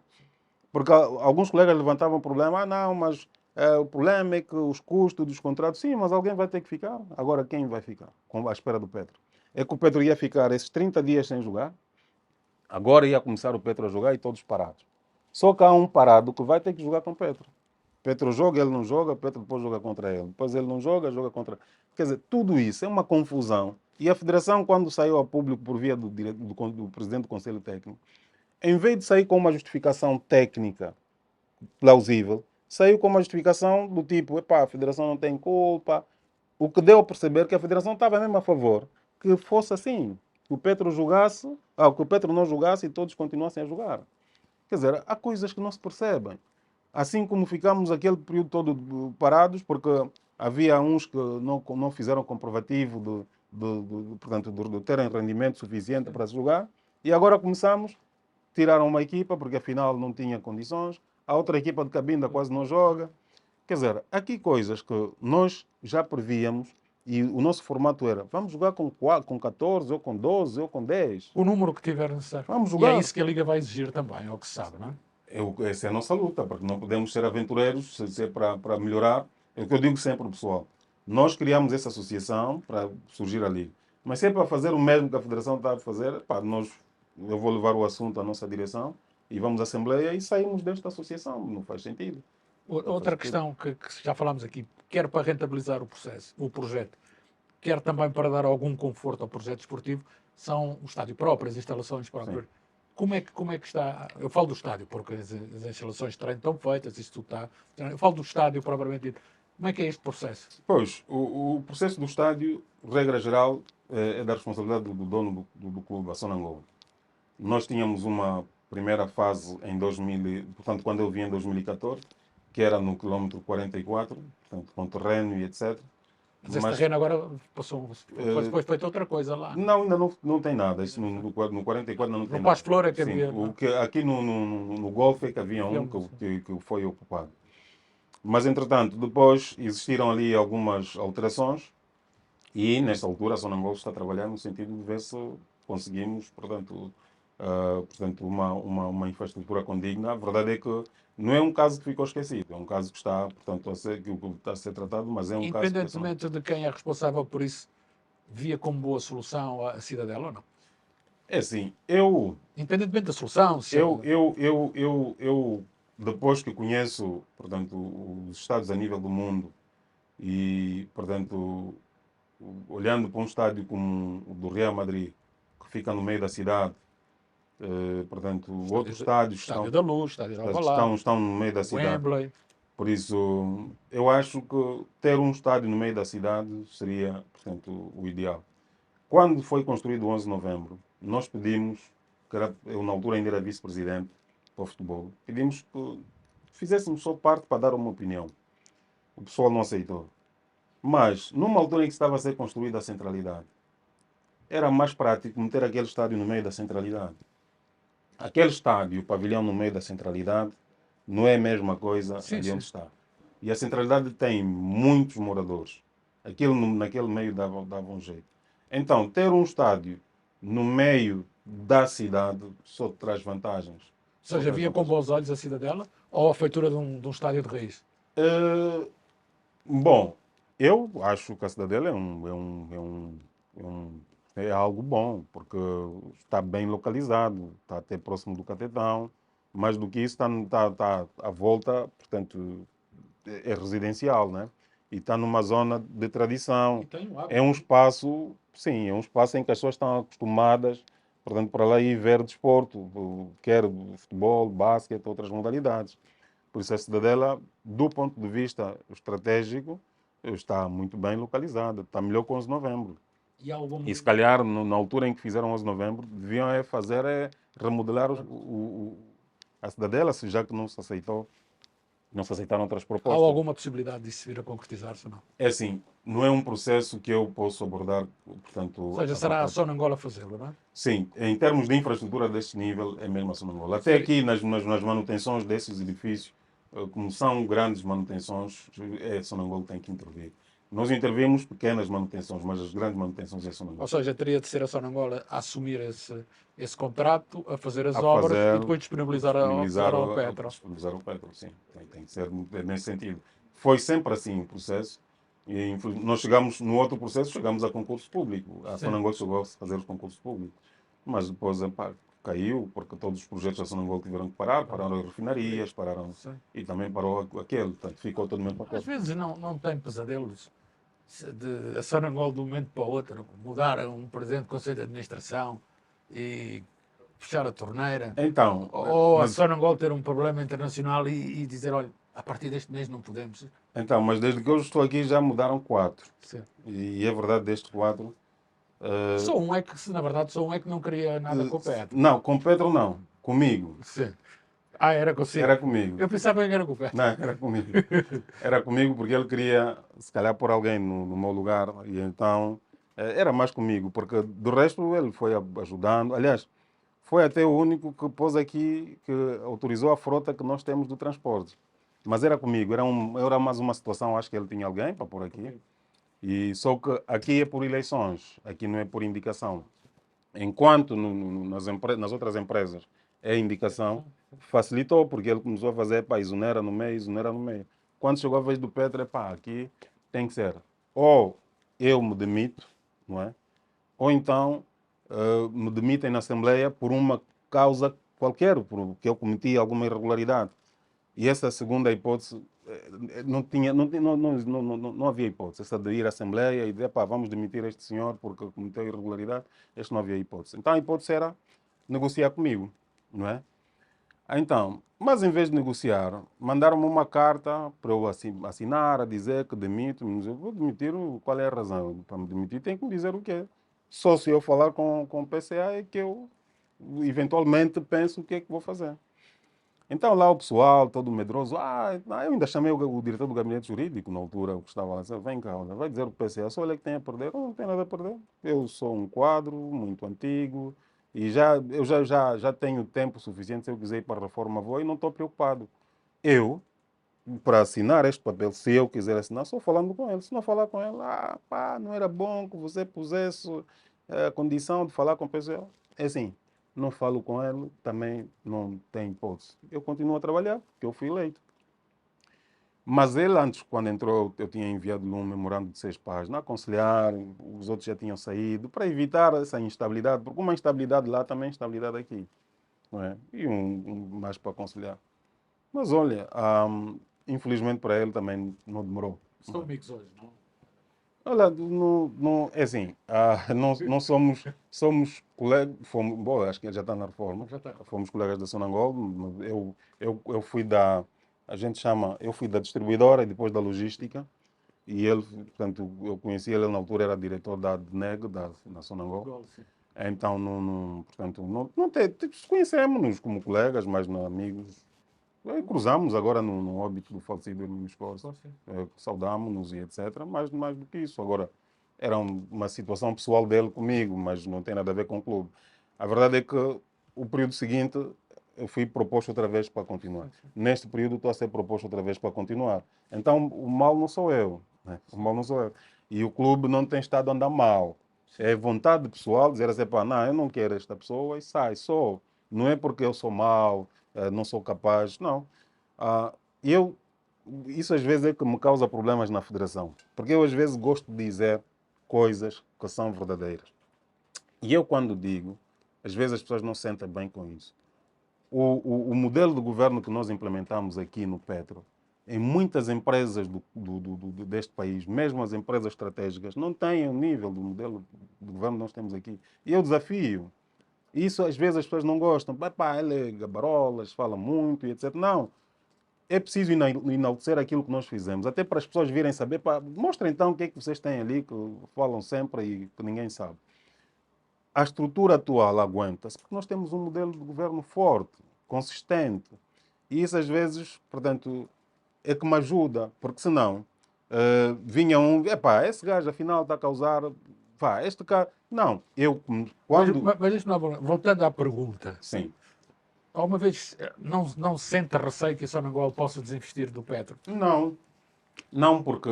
S2: Porque alguns colegas levantavam o problema, não, mas o problema é que os custos dos contratos, sim, mas alguém vai ter que ficar. Agora, quem vai ficar à espera do Petro? É que o Petro ia ficar esses 30 dias sem jogar, agora ia começar o Petro a jogar e todos parados. Só que há um parado que vai ter que jogar com o Petro. Petro joga, ele não joga, Petro depois joga contra ele. Depois ele não joga, joga contra... Quer dizer, tudo isso é uma confusão. E a federação, quando saiu ao público por via do presidente do Conselho Técnico, em vez de sair com uma justificação técnica plausível, saiu com uma justificação do tipo, epá, a federação não tem culpa. O que deu a perceber que a federação estava mesmo a favor que fosse assim, que o Petro jogasse, que o Petro não jogasse e todos continuassem a jogar. Quer dizer, há coisas que não se percebem. Assim como ficamos aquele período todo parados, porque havia uns que não fizeram comprovativo portanto, de terem rendimento suficiente para jogar, e agora começamos, tiraram uma equipa, porque afinal não tinha condições, a outra equipa de Cabinda quase não joga. Quer dizer, aqui coisas que nós já prevíamos, e o nosso formato era, vamos jogar com 14, ou com 12, ou com 10.
S1: O número que tiver necessário.
S2: Vamos
S1: E é
S2: jogar.
S1: isso que a Liga vai exigir também, é o que se sabe, não é?
S2: Essa é a nossa luta, porque não podemos ser aventureiros, se é para melhorar. É o que eu digo sempre, pessoal. Nós criamos essa associação para surgir ali. Mas se é para fazer o mesmo que a Federação está a fazer, pá, eu vou levar o assunto à nossa direção e vamos à Assembleia e saímos desta associação. Não faz sentido.
S1: Outra questão que já falámos aqui, quer para rentabilizar o projeto, quer também para dar algum conforto ao projeto esportivo, são o estádio próprio, as instalações próprias.
S2: Sim.
S1: Como é que está? Eu falo do estádio, porque as instalações de treino estão feitas, isso tudo está. Eu falo do estádio propriamente dito. Como é que é este processo?
S2: Pois, o processo do estádio, regra geral, é da responsabilidade do dono do clube, a Sonangol. Nós tínhamos uma primeira fase em 2000, portanto, quando eu vim em 2014, que era no quilómetro 44, portanto, com terreno e etc.
S1: Mas esse terreno agora passou, foi feita outra coisa lá.
S2: Não, ainda não tem nada. Isso no 44 ainda não tem
S1: No
S2: nada.
S1: Passo Flor é que
S2: Sim,
S1: havia.
S2: aqui no Golfe é que havia um que foi ocupado. Mas, entretanto, depois existiram ali algumas alterações E, nesta altura, a Sonangol está a trabalhar no sentido de ver se conseguimos, portanto, uma infraestrutura condigna. A verdade é que não é um caso que ficou esquecido, é um caso que está, portanto, que está a ser tratado, mas é um caso que...
S1: Independentemente de quem é responsável por isso, via como boa solução a Cidadela ou não?
S2: É assim,
S1: Independentemente da solução, se
S2: depois que conheço, portanto, os Estados a nível do mundo e, portanto, olhando para um estádio como o do Real Madrid, que fica no meio da cidade, portanto, outros estádios
S1: Estádio da Luz, Estádio de Alvalade,
S2: estão no meio da cidade.
S1: Wembley.
S2: Por isso, eu acho que ter um estádio no meio da cidade seria, portanto, o ideal. Quando foi construído o 11 de novembro, nós pedimos, eu na altura ainda era vice-presidente para o futebol, pedimos que fizéssemos só parte para dar uma opinião. O pessoal não aceitou. Mas, numa altura em que estava a ser construída a centralidade, era mais prático meter aquele estádio no meio da centralidade. Aquele estádio, o pavilhão no meio da centralidade, não é a mesma coisa
S1: Sim,
S2: ali
S1: sim.
S2: onde está. E a centralidade tem muitos moradores. Aquilo naquele meio dava um jeito. Então, ter um estádio no meio da cidade só traz vantagens.
S1: Ou
S2: Só
S1: seja,
S2: traz
S1: via com
S2: vantagens.
S1: bons olhos a Cidadela ou a feitura de um estádio de raiz?
S2: Eh, Bom, eu acho que a cidadela é algo bom, porque está bem localizado, está até próximo do Catetão. Mais do que isso, está à volta, portanto, é residencial, né? E está numa zona de tradição.
S1: E tem um
S2: É
S1: hábito.
S2: um espaço, sim, é um espaço em que as pessoas estão acostumadas, portanto, para lá ir ver desporto, quer futebol, basquete, outras modalidades. Por isso, a Cidadela, do ponto de vista estratégico, está muito bem localizada. Está melhor que 11 de novembro.
S1: E há algum.
S2: E se calhar, na altura em que fizeram 11 de novembro, deviam remodelar a Cidadela, já que não se aceitaram outras
S1: Há
S2: propostas.
S1: alguma possibilidade disso vir a concretizar-se ou não?
S2: É assim, não é um processo que eu posso abordar,
S1: Ou
S2: portanto,
S1: seja, será a Sonangol a fazê-lo, não é?
S2: sim, em termos de infraestrutura deste nível, é mesmo a Sonangol. Até
S1: Ser-
S2: aqui nas manutenções desses edifícios, como são grandes manutenções, é a Sonangol que tem que intervir. Nós intervimos pequenas manutenções, mas as grandes manutenções é a
S1: Ou
S2: Sonangol.
S1: seja, teria de ser a Sonangol a assumir esse contrato, a fazer as
S2: A
S1: obras e
S2: fazer,
S1: depois disponibilizar ao Petro.
S2: disponibilizar o Petro, sim. Tem que ser nesse sentido. Foi sempre assim o processo. E nós chegamos, no outro processo, chegamos a concurso público. A
S1: Sim.
S2: Sonangol chegou a fazer os concursos públicos. Mas depois, epá, caiu, porque todos os projetos da Sonangol tiveram que parar. Pararam as refinarias, pararam...
S1: Sim.
S2: E também parou aquele. Portanto, ficou todo o mesmo
S1: Às
S2: pacote.
S1: vezes não tem pesadelos de a Sonangol de um momento para o outro mudar um presidente do Conselho de Administração e fechar a torneira.
S2: Então,
S1: Ou a
S2: mas,
S1: Sonangol ter um problema internacional e dizer, olha, a partir deste mês não podemos.
S2: mas desde que eu estou aqui já mudaram 4.
S1: Sim.
S2: E é verdade, destes 4...
S1: Só um é que, na verdade, só um é que não queria nada com o Petro.
S2: não, com Pedro não. Comigo.
S1: Sim. Ah, era consigo.
S2: Era comigo.
S1: Eu pensava que era com o Petro.
S2: Não, era comigo. Era comigo porque ele queria, se calhar, pôr alguém no meu lugar. E então, era mais comigo, porque do resto ele foi ajudando. Aliás, foi até o único que pôs aqui, que autorizou a frota que nós temos do transporte. Mas era comigo, era mais uma situação, acho que ele tinha alguém para pôr aqui. E só que aqui é por eleições, aqui não é por indicação. Enquanto nas outras empresas é indicação, facilitou, porque ele começou a fazer, pá, isonera no meio, isonera no meio. Quando chegou a vez do Petro, pá, aqui tem que ser, ou eu me demito, não é? Ou então me demitem na Assembleia por uma causa qualquer, porque eu cometi alguma irregularidade. E essa segunda hipótese não havia hipótese. Essa de ir à Assembleia e dizer, pá, vamos demitir este senhor porque cometeu irregularidade, este não havia hipótese. Então a hipótese era negociar comigo, não é? Então, mas em vez de negociar, mandaram-me uma carta para eu assinar, a dizer que demito-me. Eu vou demitir, qual é a razão? Para me demitir tem que me dizer o quê? Só se eu falar com o PCA é que eu eventualmente penso o que é que vou fazer. Então lá o pessoal, todo medroso, eu ainda chamei o diretor do gabinete jurídico na altura, que estava lá, disse, vem cá, olha, vai dizer o PCA, só ele é que tem a perder. Eu não tenho nada a perder. Eu sou um quadro muito antigo e eu já tenho tempo suficiente, se eu quiser ir para a reforma vou e não estou preocupado. Eu para assinar este papel, se eu quiser assinar, só falando com ele. Se não falar com ele, não era bom que você pusesse a condição de falar com o pessoal. É assim, não falo com ele, também não tem hipótese. Eu continuo a trabalhar, porque eu fui eleito. Mas ele, antes, quando entrou, eu tinha enviado-lhe um memorando de 6 páginas, a aconselhar, os outros já tinham saído, para evitar essa instabilidade, porque uma instabilidade lá também é instabilidade aqui. Não é? E mais para aconselhar. Mas olha, infelizmente para ele também não demorou.
S1: São amigos hoje, não?
S2: Olha, é assim, não somos colegas, bom, acho que ele já está na reforma,
S1: Já está.
S2: fomos colegas da Sonangol, eu fui a gente chama, eu fui da distribuidora e depois da logística, e ele, portanto, eu conheci ele na altura, era diretor da DNEG, da Sonangol.
S1: Gol, sim.
S2: Então, portanto, não tem, conhecemos-nos como colegas, mas não amigos. Cruzamos agora no óbito do falecido Hermínio Escorça,
S1: Sim.
S2: saudámos-nos e etc. Mas mais do que isso. Agora, era uma situação pessoal dele comigo, mas não tem nada a ver com o clube. A verdade é que o período seguinte eu fui proposto outra vez para continuar. Neste período estou a ser proposto outra vez para continuar. Então, o mal não sou eu. Né? O mal não sou eu. E o clube não tem estado a andar mal. É vontade pessoal dizer assim, pá, não, eu não quero esta pessoa e sai, só. Não é porque eu sou mau, não sou capaz, não. Ah, eu, isso às vezes é que me causa problemas na federação, porque eu às vezes gosto de dizer coisas que são verdadeiras. E eu quando digo, às vezes as pessoas não se sentem bem com isso. O modelo de governo que nós implementamos aqui no Petro, em muitas empresas deste país, mesmo as empresas estratégicas, não têm o nível do modelo de governo que nós temos aqui. E eu desafio. Isso às vezes as pessoas não gostam. Pá, ele é gabarolas, fala muito e etc. Não. É preciso enaltecer aquilo que nós fizemos, até para as pessoas virem saber. Pá, mostra então o que é que vocês têm ali, que falam sempre e que ninguém sabe. A estrutura atual aguenta-se porque nós temos um modelo de governo forte, consistente. E isso às vezes, portanto, é que me ajuda, porque senão vinha esse gajo afinal está a causar. Pá, este cara. Não, eu quando.
S1: Mas isto não, voltando à pergunta.
S2: Sim.
S1: Alguma vez não sente receio que a Sonangol possa desinvestir do Petro?
S2: Não, porque,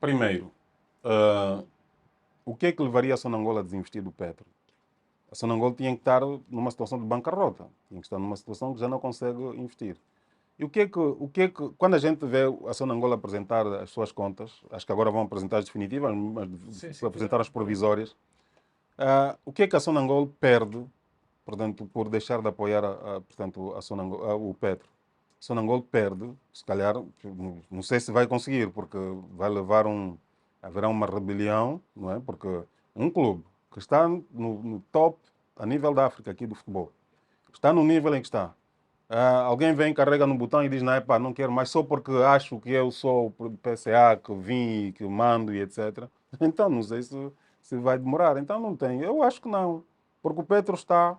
S2: primeiro, o que é que levaria a Sonangol a desinvestir do Petro? A Sonangol tinha que estar numa situação de bancarrota, tinha que estar numa situação que já não consegue investir. E quando a gente vê a Sonangol apresentar as suas contas, acho que agora vão apresentar as definitivas, mas
S1: Sim,
S2: apresentar as provisórias, o que é que a Sonangol perde, portanto, por deixar de apoiar portanto, o Petro? A Sonangol perde, se calhar, não sei se vai conseguir, porque vai levar haverá uma rebelião, não é? Porque um clube que está no top a nível da África aqui do futebol, está no nível em que está. Alguém vem, carrega no botão e diz, não, epá, não quero mais, só porque acho que eu sou o PCA, que vim, que mando e etc. Então, não sei se vai demorar. Então, não tem. Eu acho que não. Porque o Petro está,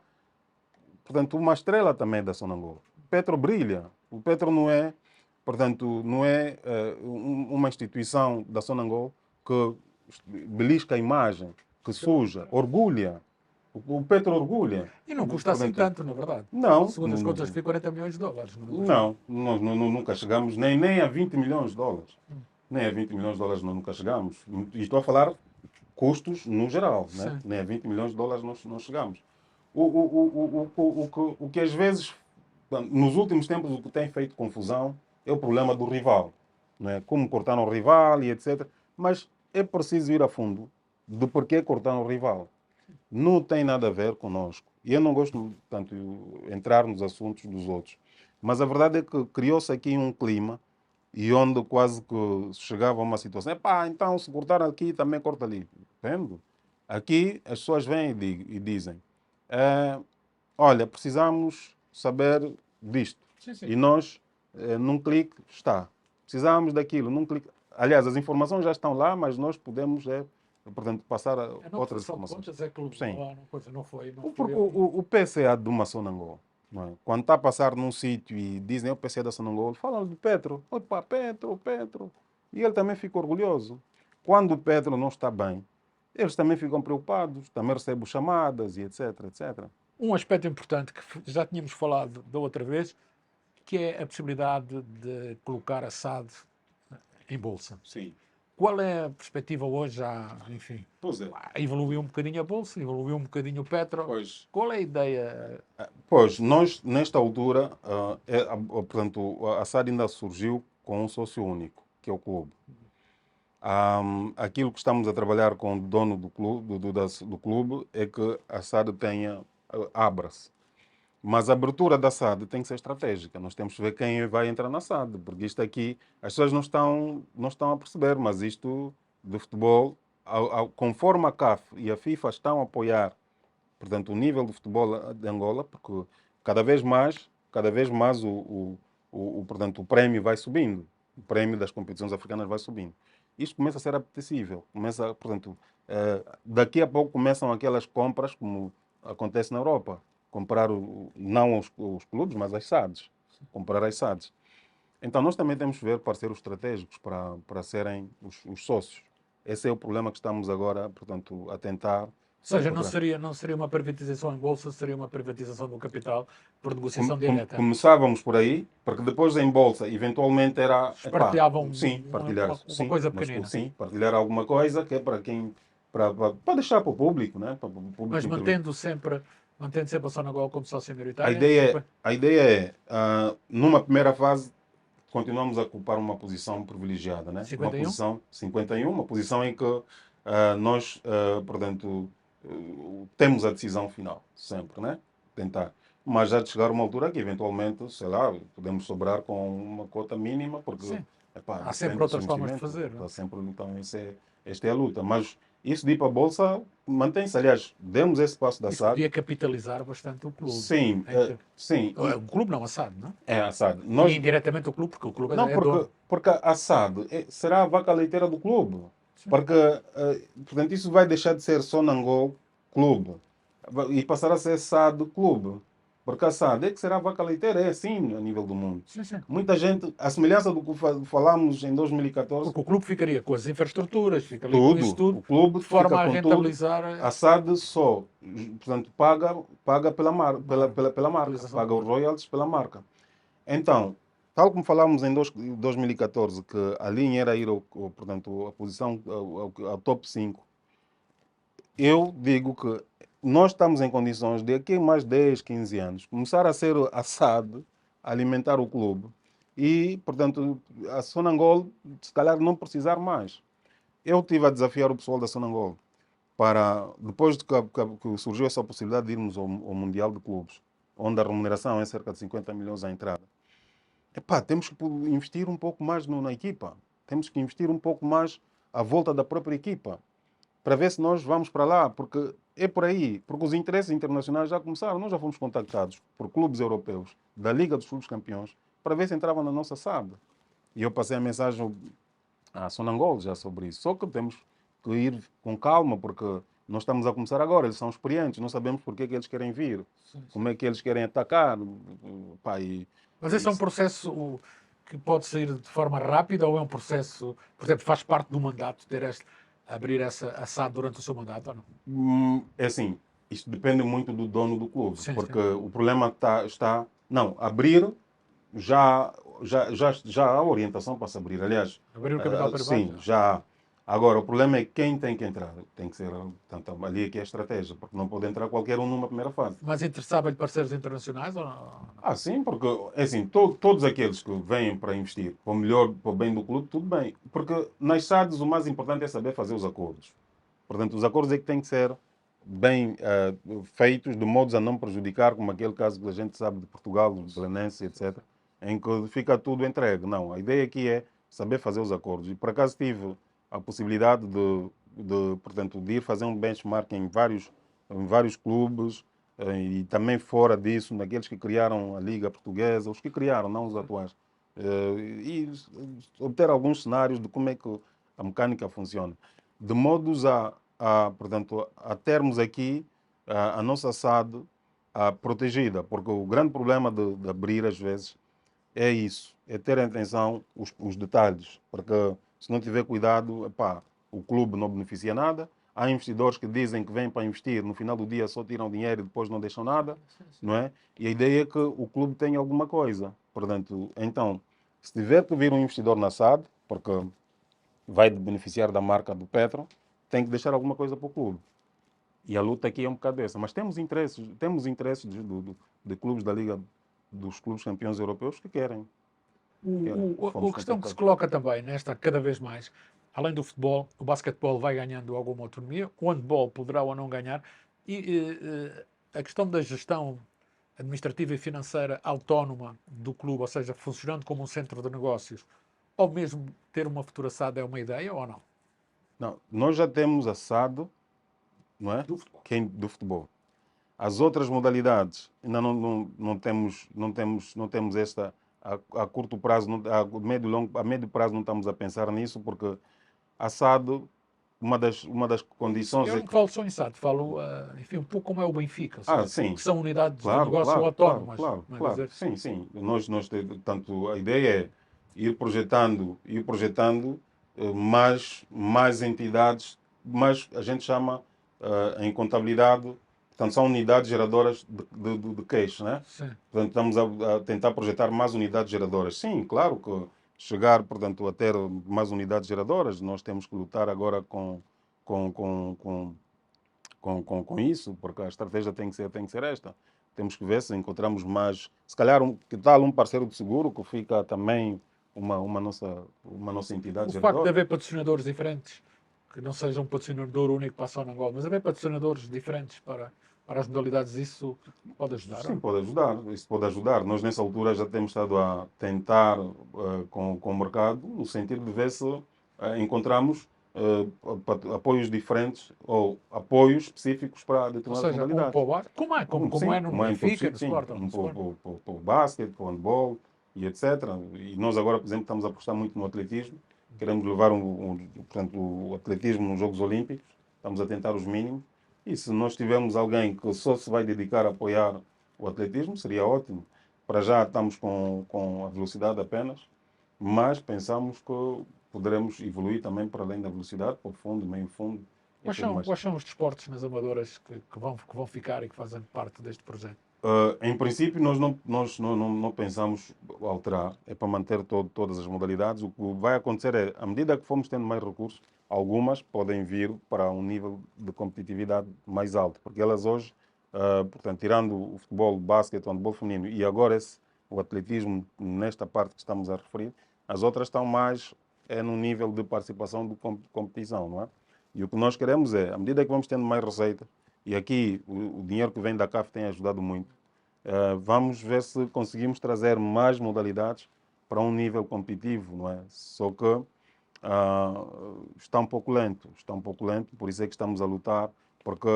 S2: portanto, uma estrela também da Sonangol. O Petro brilha. O Petro não é, portanto, não é uma instituição da Sonangol que belisca a imagem, que suja, orgulha. O Petro orgulha.
S1: E não custa assim tanto, na verdade.
S2: Não.
S1: Segundo as contas, foi 40 milhões de dólares.
S2: Não, nós nunca chegamos nem a 20 milhões de dólares. Nem a 20 milhões de dólares nós nunca chegamos. E estou a falar custos no geral, né? Nem a 20 milhões de dólares nós chegamos. O que às vezes, nos últimos tempos, o que tem feito confusão é o problema do rival. Né? Como cortaram o rival e etc. Mas é preciso ir a fundo de porquê cortaram o rival. Não tem nada a ver conosco. E eu não gosto tanto de entrar nos assuntos dos outros. Mas a verdade é que criou-se aqui um clima e onde quase que chegava a uma situação. Epá, então se cortar aqui, também corta ali. Entende? Aqui as pessoas vêm e dizem olha, precisamos saber disto.
S1: Sim.
S2: E nós, num clique, está. Precisamos daquilo, num clique. Aliás, as informações já estão lá, mas nós podemos, portanto, passar a outras informações.
S1: Contas é que não foi.
S2: Porque o PCA de uma Sonangol, não é? Quando está a passar num sítio e dizem o PCA da Sonangol, falam de Petro. Opa, Petro. E ele também fica orgulhoso. Quando o Petro não está bem, eles também ficam preocupados, também recebem chamadas e etc.
S1: Um aspecto importante que já tínhamos falado da outra vez, que é a possibilidade de colocar a SAD em bolsa.
S2: Sim.
S1: Qual é a perspectiva hoje? Enfim,
S2: Pois é.
S1: evoluiu um bocadinho a bolsa, evoluiu um bocadinho o petro.
S2: Pois.
S1: Qual é a ideia?
S2: Pois, nós, nesta altura, portanto, a SAD ainda surgiu com um sócio único, que é o clube. Aquilo que estamos a trabalhar com o dono do clube, do clube é que a SAD tenha, abra-se. Mas a abertura da SAD tem que ser estratégica. Nós temos que ver quem vai entrar na SAD, porque isto aqui, as pessoas não estão a perceber, mas isto do futebol, conforme a CAF e a FIFA estão a apoiar, portanto, o nível do futebol de Angola, porque cada vez mais portanto, o prémio vai subindo, o prémio das competições africanas vai subindo. Isto começa a ser apetecível, portanto, daqui a pouco começam aquelas compras como acontece na Europa, comprar não os clubes, mas as SADs, comprar as SADs. Então nós também temos que ver parceiros estratégicos para serem os sócios. Esse é o problema que estamos agora, portanto, a tentar.
S1: Ou seja, não seria uma privatização em bolsa, seria uma privatização do capital por negociação direta.
S2: Começávamos por aí, porque depois em bolsa, eventualmente era.
S1: Partilhavam
S2: partilhar.
S1: Uma coisa pequenina.
S2: Sim, partilhar alguma coisa que é para quem. Para deixar para o público, né? Para o público.
S1: Mas mantendo sempre a Sonangol como sócio minoritário.
S2: A ideia é, numa primeira fase, continuamos a ocupar uma posição privilegiada, né?
S1: 51?
S2: Uma posição 51, uma posição em que nós, portanto, temos a decisão final, sempre, né? Tentar. Mas já de chegar uma altura que, eventualmente, sei lá, podemos sobrar com uma cota mínima, porque
S1: há sempre outras formas de fazer.
S2: Está sempre, então, esta é a luta. Mas isso de ir para a Bolsa mantém-se. Aliás, demos esse passo da SAD.
S1: Podia capitalizar bastante o clube.
S2: Sim, sim.
S1: O clube não, a SAD, não é?
S2: É, a SAD.
S1: E indiretamente o clube, porque o clube
S2: não,
S1: é dono.
S2: porque a SAD será a vaca leiteira do clube. Sim. Porque, portanto, isso vai deixar de ser Sonangol Clube e passará a ser SAD Clube. Porque a SAD é que será a vaca leiteira, é assim a nível do mundo.
S1: Sim.
S2: Muita gente, a semelhança do que falámos em 2014...
S1: Porque o clube ficaria com as infraestruturas, ficaria
S2: tudo,
S1: com isso tudo,
S2: o clube
S1: de forma
S2: fica
S1: a
S2: com
S1: rentabilizar...
S2: Tudo. A SAD só, portanto, paga pela marca, paga os royalties pela marca. Então, tal como falámos em 2014, que a linha era ir, portanto, a posição ao top 5, eu digo que nós estamos em condições de, aqui mais 10, 15 anos, começar a ser a SAD, a alimentar o clube, e, portanto, a Sonangol, se calhar, não precisar mais. Eu estive a desafiar o pessoal da Sonangol para, depois de que surgiu essa possibilidade de irmos ao Mundial de Clubes, onde a remuneração é cerca de 50 milhões à entrada. Temos que investir um pouco mais na equipa. Temos que investir um pouco mais à volta da própria equipa, para ver se nós vamos para lá, porque é por aí, porque os interesses internacionais já começaram. Nós já fomos contactados por clubes europeus, da Liga dos Clubes Campeões, para ver se entravam na nossa SAD. E eu passei a mensagem à Sonangol já sobre isso. Só que temos que ir com calma, porque nós estamos a começar agora, eles são experientes, não sabemos porque é que eles querem vir, como é que eles querem atacar.
S1: Mas esse é um processo que pode sair de forma rápida ou é um processo, por exemplo, faz parte do mandato abrir essa SAD durante o seu mandato ou não?
S2: É assim, isto depende muito do dono do clube, porque o problema está... Não, abrir, já há orientação para se abrir. Aliás,
S1: abrir o capital privado?
S2: Sim, já há. Agora, o problema é quem tem que entrar. Tem que ser, portanto, ali é que é a estratégia, porque não pode entrar qualquer um numa primeira fase.
S1: Mas interessava-lhe parceiros internacionais ou não?
S2: Sim, porque, é assim, todos aqueles que vêm para investir, para o melhor, para o bem do clube, tudo bem. Porque nas SADs o mais importante é saber fazer os acordos. Portanto, os acordos é que têm que ser bem feitos, de modos a não prejudicar, como aquele caso que a gente sabe de Portugal, do Belenense, etc., em que fica tudo entregue. Não, a ideia aqui é saber fazer os acordos. E, por acaso, tive a possibilidade portanto, de ir fazer um benchmark em vários clubes e também fora disso, naqueles que criaram a Liga Portuguesa, os que criaram, não os atuais, e obter alguns cenários de como é que a mecânica funciona. De modos portanto, a termos aqui a nossa SAD protegida, porque o grande problema de abrir, às vezes, é isso, é ter em atenção os detalhes, porque se não tiver cuidado, o clube não beneficia nada. Há investidores que dizem que vêm para investir, no final do dia só tiram dinheiro e depois não deixam nada, não é? E a ideia é que o clube tenha alguma coisa. Portanto, então, se tiver que vir um investidor na SAD, porque vai beneficiar da marca do Petro, tem que deixar alguma coisa para o clube. E a luta aqui é um bocado essa. Mas temos interesses de clubes da Liga, dos clubes campeões europeus que querem.
S1: A
S2: Fomos
S1: questão que se
S2: contactados.
S1: coloca também, nesta cada vez mais, além do futebol, o basquetebol vai ganhando alguma autonomia, o handball poderá ou não ganhar, e a questão da gestão administrativa e financeira autónoma do clube, ou seja, funcionando como um centro de negócios, ou mesmo ter uma futura SAD é uma ideia ou não?
S2: Não, nós já temos a SAD, não é?
S1: Do futebol.
S2: Do futebol. As outras modalidades ainda não temos esta a curto prazo, a médio prazo não estamos a pensar nisso, porque a SAD, uma das condições
S1: Eu
S2: é
S1: não
S2: que...
S1: falo só em SAD, falo, enfim, um pouco como é o Benfica, ou seja,
S2: Sim,
S1: que são unidades de
S2: claro,
S1: negócio
S2: claro, claro,
S1: autónomas,
S2: claro,
S1: não é
S2: claro.
S1: dizer?
S2: Sim, sim. Tanto a ideia é ir projetando mais entidades, mas a gente chama em contabilidade, portanto, são unidades geradoras de cash, né?
S1: Sim.
S2: Portanto, estamos a tentar projetar mais unidades geradoras. Sim, claro que chegar, portanto, a ter mais unidades geradoras, nós temos que lutar agora com, com, com com isso, porque a estratégia tem que ser esta. Temos que ver se encontramos mais, se calhar, que tal um parceiro de seguro que fica também uma nossa entidade
S1: O facto de
S2: geradora.
S1: haver patrocinadores diferentes, que não seja um patrocinador único para a Sonangol, mas haver patrocinadores diferentes para as modalidades, isso pode ajudar ou
S2: Sim,
S1: não?
S2: pode ajudar, isso pode ajudar. Nós, nessa altura, já temos estado a tentar com o mercado, no sentido de ver se encontramos apoios diferentes ou apoios específicos para
S1: Ou
S2: determinadas
S1: seja, um
S2: modalidades.
S1: para o bar, como
S2: Sim,
S1: é no
S2: como é em todo
S1: Benfica,
S2: sítio,
S1: no
S2: sim.
S1: Sport ou no
S2: Um para
S1: Sport.
S2: o basquete, para o handball e etc. E nós agora, por exemplo, estamos a apostar muito no atletismo. Queremos levar portanto, o atletismo nos Jogos Olímpicos. Estamos a tentar os mínimos. E se nós tivermos alguém que só se vai dedicar a apoiar o atletismo, seria ótimo. Para já estamos com a velocidade apenas, mas pensamos que poderemos evoluir também para além da velocidade, para o fundo, meio fundo e tudo mais.
S1: Quais são os desportos nas amadoras que vão ficar e que fazem parte deste projeto?
S2: Em princípio, nós não pensamos alterar, é para manter todas as modalidades. O que vai acontecer é, à medida que formos tendo mais recursos, algumas podem vir para um nível de competitividade mais alto, porque elas hoje, portanto, tirando o futebol, o basquete, o handball feminino e agora o atletismo, nesta parte que estamos a referir, as outras estão mais no nível de participação de competição, não é? E o que nós queremos é, à medida que vamos tendo mais receita, e aqui o dinheiro que vem da CAF tem ajudado muito, vamos ver se conseguimos trazer mais modalidades para um nível competitivo, não é? Só que está um pouco lento, por isso é que estamos a lutar, porque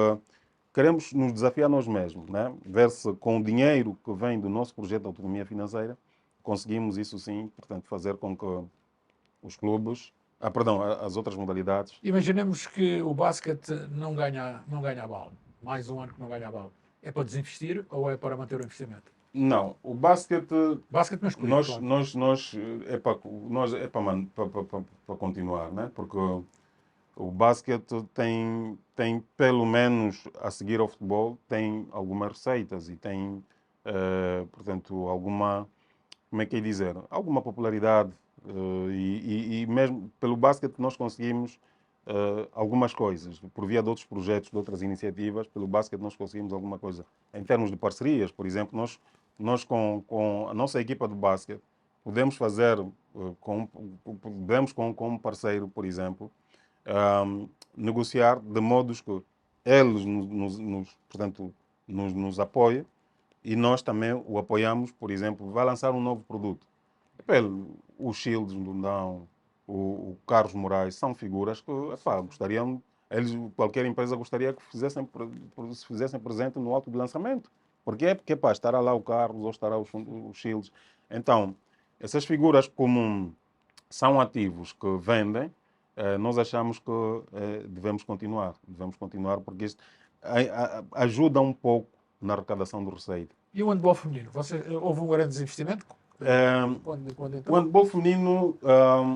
S2: queremos nos desafiar nós mesmos, né? Ver se com o dinheiro que vem do nosso projeto de autonomia financeira, conseguimos isso sim, portanto, fazer com que os clubes, perdão, as outras modalidades.
S1: Imaginemos que o basquete não ganha a bola. Mais um ano que não ganha a bola. É para desinvestir ou é para manter o investimento?
S2: Não, o basquete,
S1: Basquete masculino, claro.
S2: é para continuar, né? Porque o basquete tem, pelo menos, a seguir ao futebol, tem algumas receitas e tem, portanto, como é que é dizer, alguma popularidade. E mesmo pelo basquete nós conseguimos algumas coisas. Por via de outros projetos, de outras iniciativas, pelo basquete nós conseguimos alguma coisa. Em termos de parcerias, por exemplo, nós com a nossa equipa de basquete, podemos fazer, podemos com um parceiro, por exemplo, negociar de modos que eles portanto, nos apoiem e nós também o apoiamos, por exemplo, vai lançar um novo produto. O Shields do Dundão, o Carlos Moraes, são figuras que gostariam, qualquer empresa gostaria que se fizessem presente no alto de lançamento. Porque estará lá o Carlos ou estará o Shields. Então, essas figuras como são ativos que vendem, nós achamos que devemos continuar. Devemos continuar porque isto ajuda um pouco na arrecadação de receita.
S1: E o handball feminino? Houve um grande desinvestimento quando
S2: O
S1: entrou?
S2: handball feminino,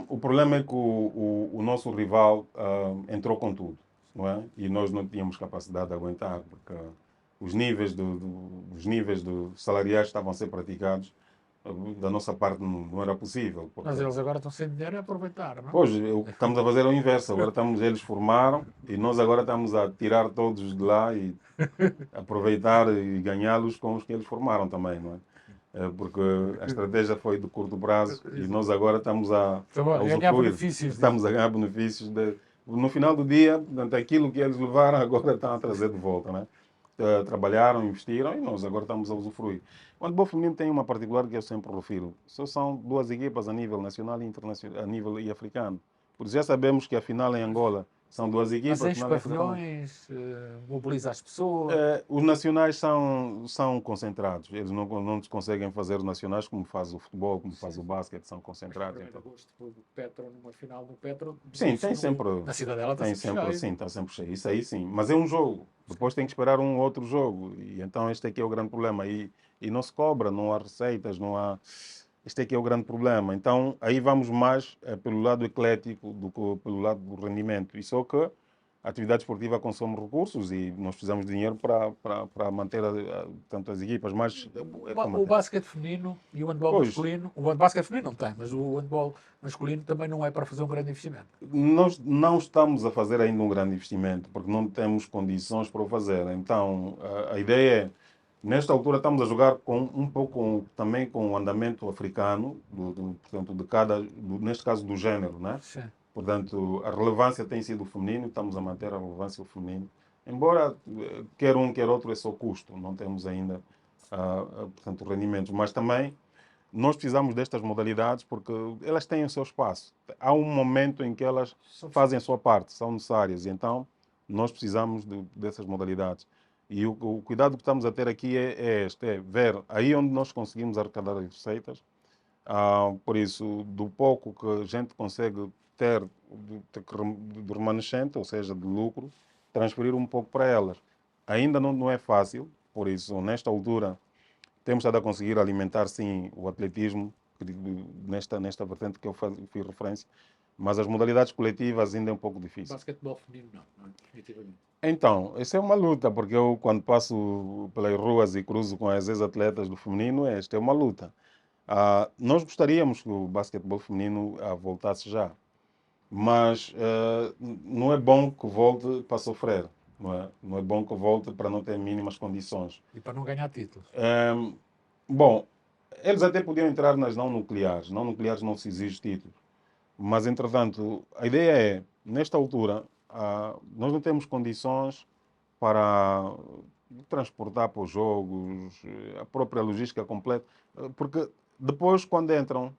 S2: o problema é que o nosso rival entrou com tudo, não é? E nós não tínhamos capacidade de aguentar, porque os níveis salariais estavam a ser praticados Da nossa parte não era possível.
S1: Mas eles agora estão sem dinheiro a aproveitar, não?
S2: Pois, o que estamos a fazer é o inverso. Agora eles formaram e nós agora estamos a tirar todos de lá e aproveitar e ganhá-los com os que eles formaram também, não é? Porque a estratégia foi de curto prazo e nós agora estamos
S1: Estão a
S2: a
S1: ganhar
S2: usufruir.
S1: benefícios
S2: Estamos
S1: disso.
S2: a ganhar benefícios. No final do dia, portanto, aquilo que eles levaram agora estão a trazer de volta, né? Trabalharam, investiram e nós agora estamos a usufruir. O handball feminino tem uma particular que eu sempre refiro. Só são duas equipas a nível nacional e internacional, a nível e africano. Por isso já sabemos que a final em Angola são duas
S1: Mas
S2: equipas, a
S1: enche
S2: final em África também.
S1: pavilhões, mobiliza as pessoas.
S2: Os nacionais são concentrados. Eles não conseguem fazer os nacionais como faz o futebol, como faz
S1: Sim.
S2: o basquete, são concentrados.
S1: 1º de
S2: Então.
S1: agosto, do Petro, numa final do Petro,
S2: Sim,
S1: isso na Cidadela está sempre cheio.
S2: sim, está sempre cheio. Isso aí sim. Mas é um jogo. Depois tem que esperar um outro jogo. E então este aqui é o grande problema. E não se cobra, não há receitas, não há. Este aqui é o grande problema. Então aí vamos mais pelo lado eclético do que pelo lado do rendimento. E só que a atividade esportiva consome recursos e nós precisamos de dinheiro para manter tanto as equipas. Mas é como
S1: O
S2: até.
S1: basquete feminino e o handball
S2: Pois,
S1: masculino, o basquete feminino não tem, mas o handball masculino também não é para fazer um grande investimento.
S2: nós não estamos a fazer ainda um grande investimento, porque não temos condições para o fazer. Então, a ideia é, nesta altura, estamos a jogar com um pouco também com o andamento africano, portanto, neste caso do género, né?
S1: Sim.
S2: Portanto, a relevância tem sido feminino, estamos a manter a relevância feminino. Embora quer um, quer outro, é só custo, não temos ainda, portanto, rendimentos. Mas também nós precisamos destas modalidades porque elas têm o seu espaço. Há um momento em que elas fazem a sua parte, são necessárias. E então, nós precisamos dessas modalidades. E o cuidado que estamos a ter aqui é este, é ver aí onde nós conseguimos arrecadar as receitas. Por isso, do pouco que a gente consegue ter de remanescente, ou seja, de lucro, transferir um pouco para elas. Ainda não é fácil, por isso, nesta altura, temos estado a conseguir alimentar, sim, o atletismo, nesta vertente que eu fiz referência, mas as modalidades coletivas ainda é um pouco difícil.
S1: Basquetebol feminino não, definitivamente.
S2: Então, isso é uma luta, porque eu, quando passo pelas ruas e cruzo com as ex-atletas do feminino, esta é uma luta. Nós gostaríamos que o basquetebol feminino voltasse já, mas não é bom que volte para sofrer, não é? Não é bom que volte para não ter mínimas condições.
S1: E para não ganhar títulos.
S2: Bom, eles até podiam entrar nas não nucleares. Não nucleares não se exige título. Mas, entretanto, a ideia é, nesta altura, nós não temos condições para transportar para os jogos, a própria logística completa, porque depois, quando entram,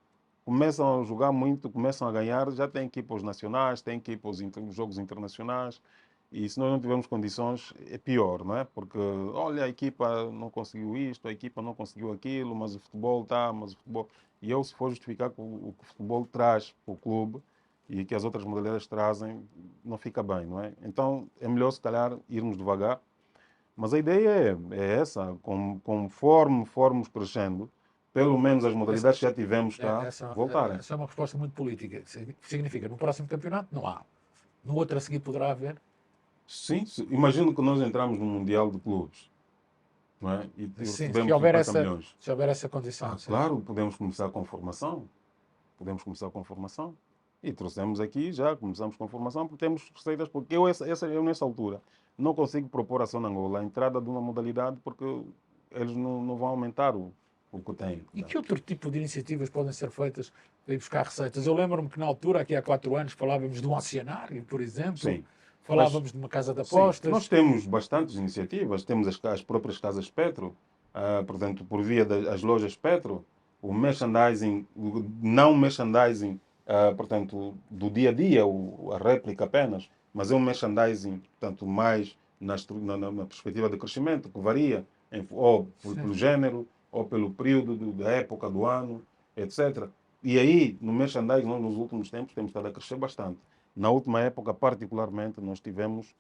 S2: começam a jogar muito, começam a ganhar, já têm que ir para os nacionais, têm que ir para os jogos internacionais, e se nós não tivermos condições, é pior, não é? Porque, olha, a equipa não conseguiu isto, a equipa não conseguiu aquilo, mas o futebol está, mas o futebol... E eu, se for justificar o que o futebol traz para o clube e que as outras modalidades trazem, não fica bem, não é? Então, é melhor, se calhar, irmos devagar. Mas a ideia é essa, conforme formos crescendo, pelo menos as
S1: Essa,
S2: modalidades que já tivemos cá
S1: essa,
S2: voltarem.
S1: essa é uma resposta muito política. Significa, no próximo campeonato não há. No outro a seguir poderá haver.
S2: Sim, imagino que nós entramos no Mundial de Clubes, não é? E
S1: Sim,
S2: recebemos 50 milhões.
S1: se houver essa condição. Sim.
S2: Claro, podemos começar com formação. Podemos começar com formação. E trouxemos aqui, já começamos com formação, porque temos receitas, porque eu nessa altura, não consigo propor à Zona Angola a entrada de uma modalidade, porque eles não vão aumentar o que têm.
S1: E que outro tipo de iniciativas podem ser feitas para ir buscar receitas? Eu lembro-me que na altura, aqui há 4 anos, falávamos de um oceanário, por exemplo.
S2: Sim.
S1: Falávamos de uma casa de
S2: Sim,
S1: apostas.
S2: nós temos bastantes iniciativas, temos as próprias casas Petro, portanto, por via das lojas Petro, o merchandising, o não merchandising, portanto, do dia a dia, a réplica apenas, mas é um merchandising, portanto, mais na perspectiva de crescimento, que varia, ou pelo género, ou pelo período da época do ano, etc. E aí, no merchandising, nós nos últimos tempos temos estado a crescer bastante. Na última época, particularmente, nós tivemos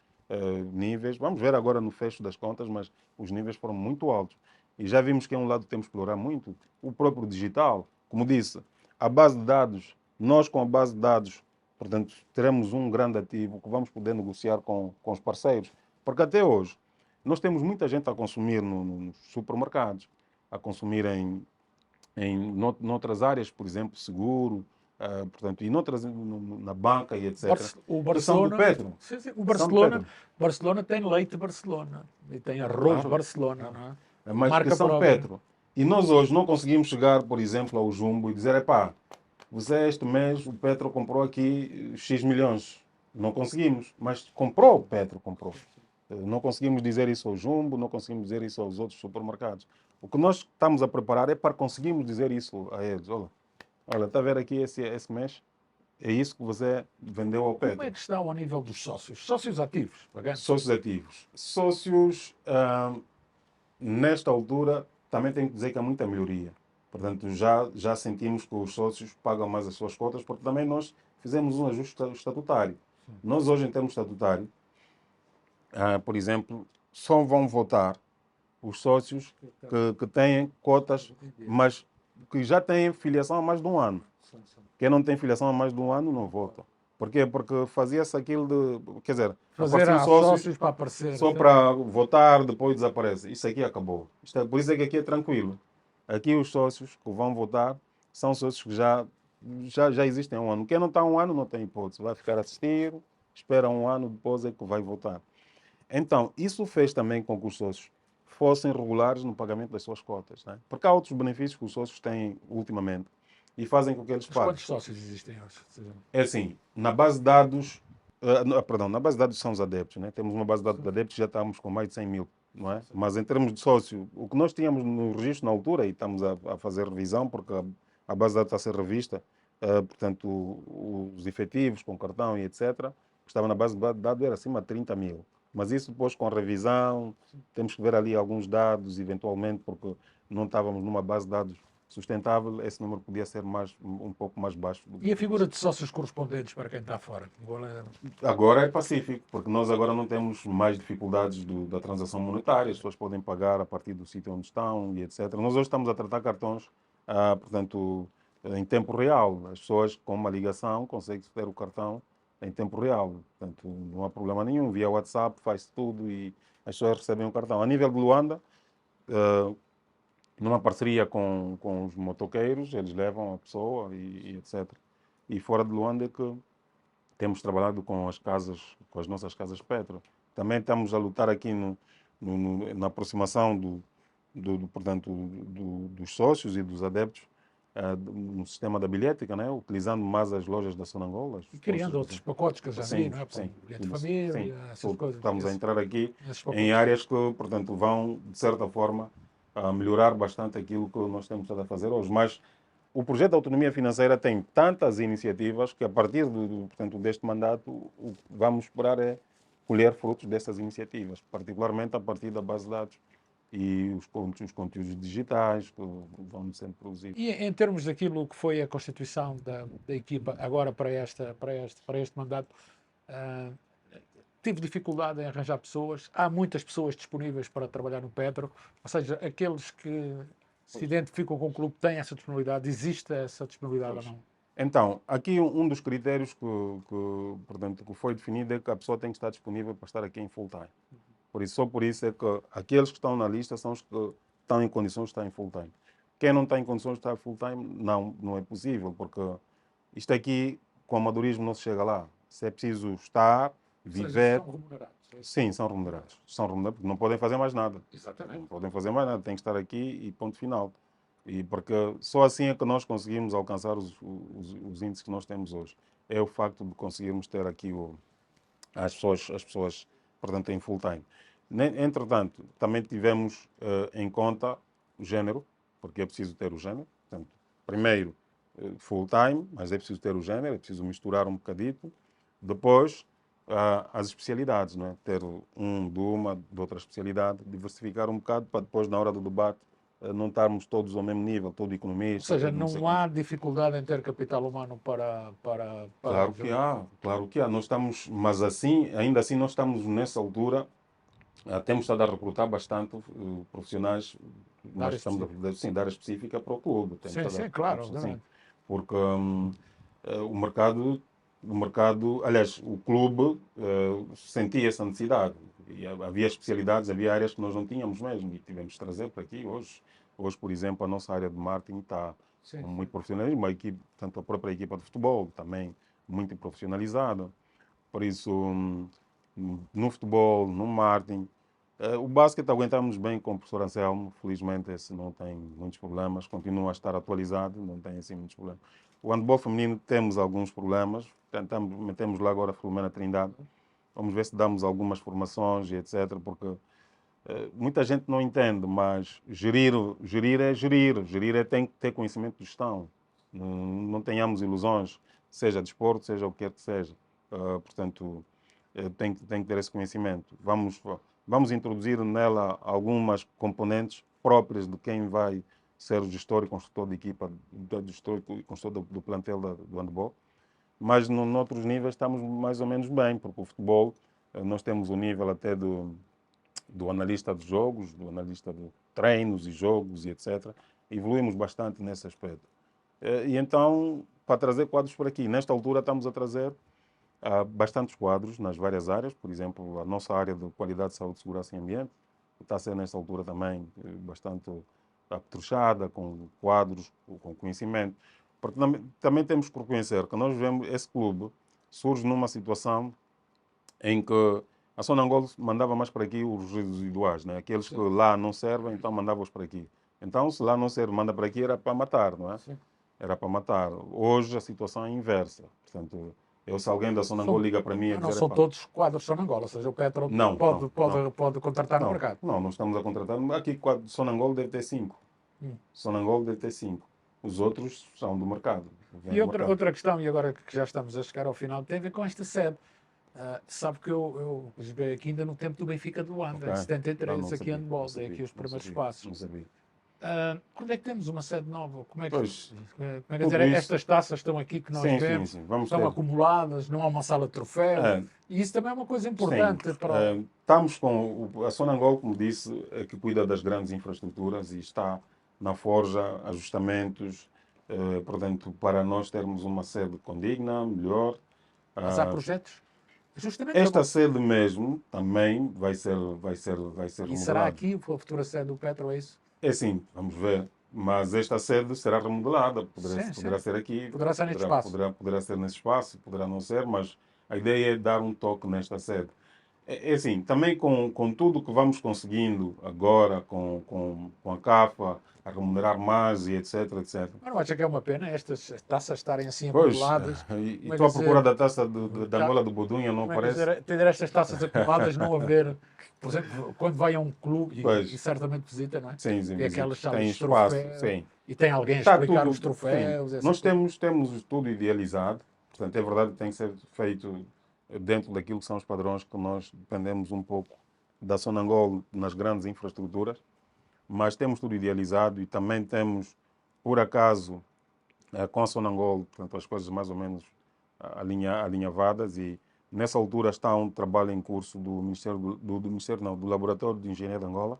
S2: níveis, vamos ver agora no fecho das contas, mas os níveis foram muito altos. E já vimos que é um lado que temos que explorar muito, o próprio digital. Como disse, a base de dados, nós com a base de dados, portanto, teremos um grande ativo que vamos poder negociar com os parceiros. Porque até hoje, nós temos muita gente a consumir nos supermercados, a consumir noutras áreas, por exemplo, seguro, portanto, e noutras, na banca e etc.
S1: O
S2: que são do
S1: Barcelona,
S2: Petro.
S1: sim, sim,
S2: São do Petro.
S1: Barcelona tem leite Barcelona e tem arroz
S2: Claro.
S1: Barcelona, não é?
S2: Mas que
S1: Marca
S2: são
S1: própria.
S2: Petro. E nós hoje não conseguimos chegar, por exemplo, ao Jumbo e dizer, epá, você este mês o Petro comprou aqui X milhões. Não conseguimos, mas comprou, o Petro comprou. Não conseguimos dizer isso ao Jumbo, não conseguimos dizer isso aos outros supermercados. O que nós estamos a preparar é para conseguirmos dizer isso a eles. Olha, está a ver aqui esse mês? É isso que você vendeu ao
S1: Como é
S2: Petro.
S1: que está ao nível dos sócios? Sócios ativos, pagando.
S2: Sócios ativos. Sócios, nesta altura, também tenho que dizer que há muita melhoria. Portanto, já sentimos que os sócios pagam mais as suas cotas, porque também nós fizemos um ajuste estatutário. Nós hoje, em termos estatutários, por exemplo, só vão votar os sócios que têm cotas, mas que já têm filiação há mais de um ano. Quem não tem filiação há mais de um ano não vota. Porquê? Porque fazia-se aquilo de. Quer dizer,
S1: Fazer
S2: apareciam
S1: a
S2: sócios
S1: sócios para aparecer.
S2: só para votar, depois desaparece. Isso aqui acabou. Por isso é que aqui é tranquilo. Aqui os sócios que vão votar são sócios que já existem há um ano. Quem não está há um ano não tem hipótese. Vai ficar a assistir, espera um ano, depois é que vai votar. Então, isso fez também com que os sócios fossem regulares no pagamento das suas cotas. Né? Porque há outros benefícios que os sócios têm ultimamente e fazem com que eles
S1: Mas
S2: paguem.
S1: quantos sócios existem hoje?
S2: É assim, na base de dados, perdão, na base de dados são os adeptos, né? Temos uma base de dados de adeptos e já estamos com mais de 100 mil, não é? Mas em termos de sócio, o que nós tínhamos no registro na altura, e estamos a fazer revisão, porque a base de dados está a ser revista, portanto, os efetivos com cartão e etc., que estava na base de dados era acima de 30 mil. Mas isso depois com revisão, temos que ver ali alguns dados, eventualmente, porque não estávamos numa base de dados sustentável, esse número podia ser um pouco mais baixo.
S1: E a figura de sócios correspondentes para quem está fora?
S2: Agora é pacífico, porque nós agora não temos mais dificuldades da transação monetária, as pessoas podem pagar a partir do sítio onde estão e etc. Nós hoje estamos a tratar cartões, portanto, em tempo real. As pessoas com uma ligação conseguem ter o cartão em tempo real. Portanto, não há problema nenhum. Via WhatsApp faz tudo e as pessoas recebem o cartão. A nível de Luanda, numa parceria com os motoqueiros, eles levam a pessoa e etc. E fora de Luanda é que temos trabalhado com as casas, com as nossas casas Petro. Também estamos a lutar aqui na aproximação portanto, dos sócios e dos adeptos no sistema da bilhética, né? Utilizando mais as lojas da Sonangola.
S1: E criando outros pacotes que eu já vi, não é?
S2: Sim,
S1: Bilhete de família,
S2: sim.
S1: essas coisas.
S2: Estamos a entrar aqui
S1: esses
S2: em
S1: pacotes.
S2: áreas que, portanto, vão, de certa forma, a melhorar bastante aquilo que nós temos estado a fazer hoje. Mas o projeto de autonomia financeira tem tantas iniciativas que, a partir portanto, deste mandato, o que vamos esperar é colher frutos dessas iniciativas, particularmente a partir da base de dados e os conteúdos digitais que vão sendo produzidos.
S1: E em termos daquilo que foi a constituição da equipa agora para este mandato, tive dificuldade em arranjar pessoas. Há muitas pessoas disponíveis para trabalhar no Petro, ou seja, aqueles que se identificam com o clube têm essa disponibilidade. Existe essa disponibilidade ou não?
S2: Então, aqui um dos critérios portanto, que foi definido é que a pessoa tem que estar disponível para estar aqui em full time. Só por isso é que aqueles que estão na lista são os que estão em condições de estar em full time. Quem não está em condições de estar full time, não é possível, porque isto aqui, com amadorismo, não se chega lá. Se é preciso estar, viver.
S1: São remunerados.
S2: Sim, são remunerados. São remunerados porque não podem fazer mais nada.
S1: Exatamente.
S2: Não podem fazer mais nada, têm que estar aqui e ponto final. E porque só assim é que nós conseguimos alcançar os índices que nós temos hoje. É o facto de conseguirmos ter aqui as pessoas, portanto, em full time. Entretanto, também tivemos em conta o género, porque é preciso ter o género. Portanto, primeiro, full time, mas é preciso ter o género, é preciso misturar um bocadito. Depois, as especialidades, não é? Ter de outra especialidade, diversificar um bocado para depois, na hora do debate, não estarmos todos ao mesmo nível, todo economista.
S1: Ou seja, não há dificuldade em ter capital humano para
S2: Claro que há, claro que há. Nós estamos, mas assim, ainda assim, nós estamos nessa altura, temos estado a recrutar bastante profissionais, nós estamos da área específica para o clube.
S1: Sim, claro.
S2: Sim, porque o mercado, aliás, o clube sentia essa necessidade. E havia especialidades, havia áreas que nós não tínhamos mesmo e tivemos de trazer para aqui hoje. Hoje, por exemplo, a nossa área de marketing está
S1: Sim,
S2: com
S1: sim.
S2: muito profissionalismo, a equipe, tanto a própria equipa de futebol também muito profissionalizada. Por isso, no futebol, no marketing, o basquete aguentamos bem com o professor Anselmo, felizmente esse não tem muitos problemas, continua a estar atualizado, não tem assim muitos problemas. O handball feminino temos alguns problemas, metemos lá agora a Filomena Trindade, vamos ver se damos algumas formações e etc, porque muita gente não entende, mas gerir é gerir, gerir é tem que ter conhecimento de gestão, não tenhamos ilusões, seja desporto, seja o que quer que seja. Portanto, tem que ter esse conhecimento. Vamos introduzir nela algumas componentes próprias de quem vai ser o gestor e construtor de equipa, gestor e construtor do plantel do handball. Mas noutros níveis estamos mais ou menos bem, porque o futebol, nós temos o nível até do analista de jogos, do analista de treinos e jogos e etc. Evoluímos bastante nesse aspecto. E então, para trazer quadros por aqui, nesta altura estamos a trazer bastantes quadros nas várias áreas, por exemplo, a nossa área de qualidade, saúde, segurança e ambiente está a ser nesta altura também bastante apetruchada, com quadros, com conhecimento, porque também temos que reconhecer que nós vemos esse clube surge numa situação em que a Sonangol mandava mais para aqui os residuais, né? Aqueles que lá não servem, então mandava-os para aqui. Então, se lá não serve, manda para aqui, era para matar, não é?
S1: Sim.
S2: Era para matar. Hoje a situação é inversa. Portanto, se alguém da Sonangol liga para mim e
S1: Mas não
S2: dizer,
S1: são todos quadros só na Angola, ou seja, o Petro
S2: não,
S1: pode,
S2: não, não,
S1: pode, pode contratar no
S2: não,
S1: mercado.
S2: não, não estamos a contratar. Aqui, Sonangol deve ter 5.
S1: Hum.
S2: Sonangol deve ter 5. Os outros são do mercado.
S1: E outra questão, e agora que já estamos a chegar ao final, tem a ver com esta sede. Sabe que eu joguei aqui ainda no tempo do Benfica do Luanda,
S2: Ok.
S1: em 73,
S2: Não
S1: aqui em
S2: sabia, não
S1: handball, dei
S2: sabia,
S1: aqui os
S2: não
S1: primeiros
S2: sabia,
S1: passos.
S2: não sabia.
S1: Quando é que temos uma sede nova? Como é que
S2: Pois,
S1: quer
S2: tudo
S1: dizer,
S2: isso.
S1: estas taças estão aqui que nós
S2: Sim, sim,
S1: vemos,
S2: sim. Vamos
S1: estão
S2: ter.
S1: acumuladas, não há uma sala de troféus,
S2: É,
S1: e isso também é uma coisa
S2: sim.
S1: importante para o...
S2: Estamos com a Sonangol, como disse, que cuida das grandes infraestruturas e está na forja, ajustamentos, portanto, para nós termos uma sede condigna, melhor.
S1: Mas há
S2: Ah,
S1: projetos? Justamente,
S2: esta sede mesmo também vai ser
S1: e será
S2: remodelada.
S1: aqui a futura sede do Petro, é isso?
S2: É sim, vamos ver. Mas esta sede será remodelada. Poderá,
S1: Sim, sim.
S2: poderá ser aqui,
S1: Poderá ser neste espaço.
S2: poderá ser nesse espaço, poderá não ser, mas a ideia é dar um toque nesta sede. É assim, também com tudo que vamos conseguindo agora, com a CAFA, a remunerar mais e etc, etc.
S1: Mas não acha que é uma pena estas taças estarem assim
S2: Pois,
S1: acumuladas?
S2: e
S1: Como é que
S2: estou à procura
S1: dizer,
S2: da taça de Angola do Budunha, não
S1: como é que
S2: parece?
S1: dizer, ter estas taças acumuladas, não haver, por exemplo, quando vai a um clube, e
S2: Pois,
S1: certamente visita, não é?
S2: sim, sim,
S1: Tem aquelas
S2: visito.
S1: salas
S2: Tem
S1: de
S2: espaço,
S1: troféu,
S2: sim.
S1: e tem alguém a
S2: Está
S1: explicar os
S2: tudo, sim.
S1: troféus, essa
S2: Nós
S1: coisa.
S2: temos tudo idealizado, portanto, é verdade que tem que ser feito dentro daquilo que são os padrões que nós dependemos um pouco da Sonangol nas grandes infraestruturas, mas temos tudo idealizado e também temos, por acaso, com a Sonangol, portanto, as coisas mais ou menos alinhavadas e nessa altura está um trabalho em curso do Ministério, do Ministério não, do Laboratório de Engenharia de Angola,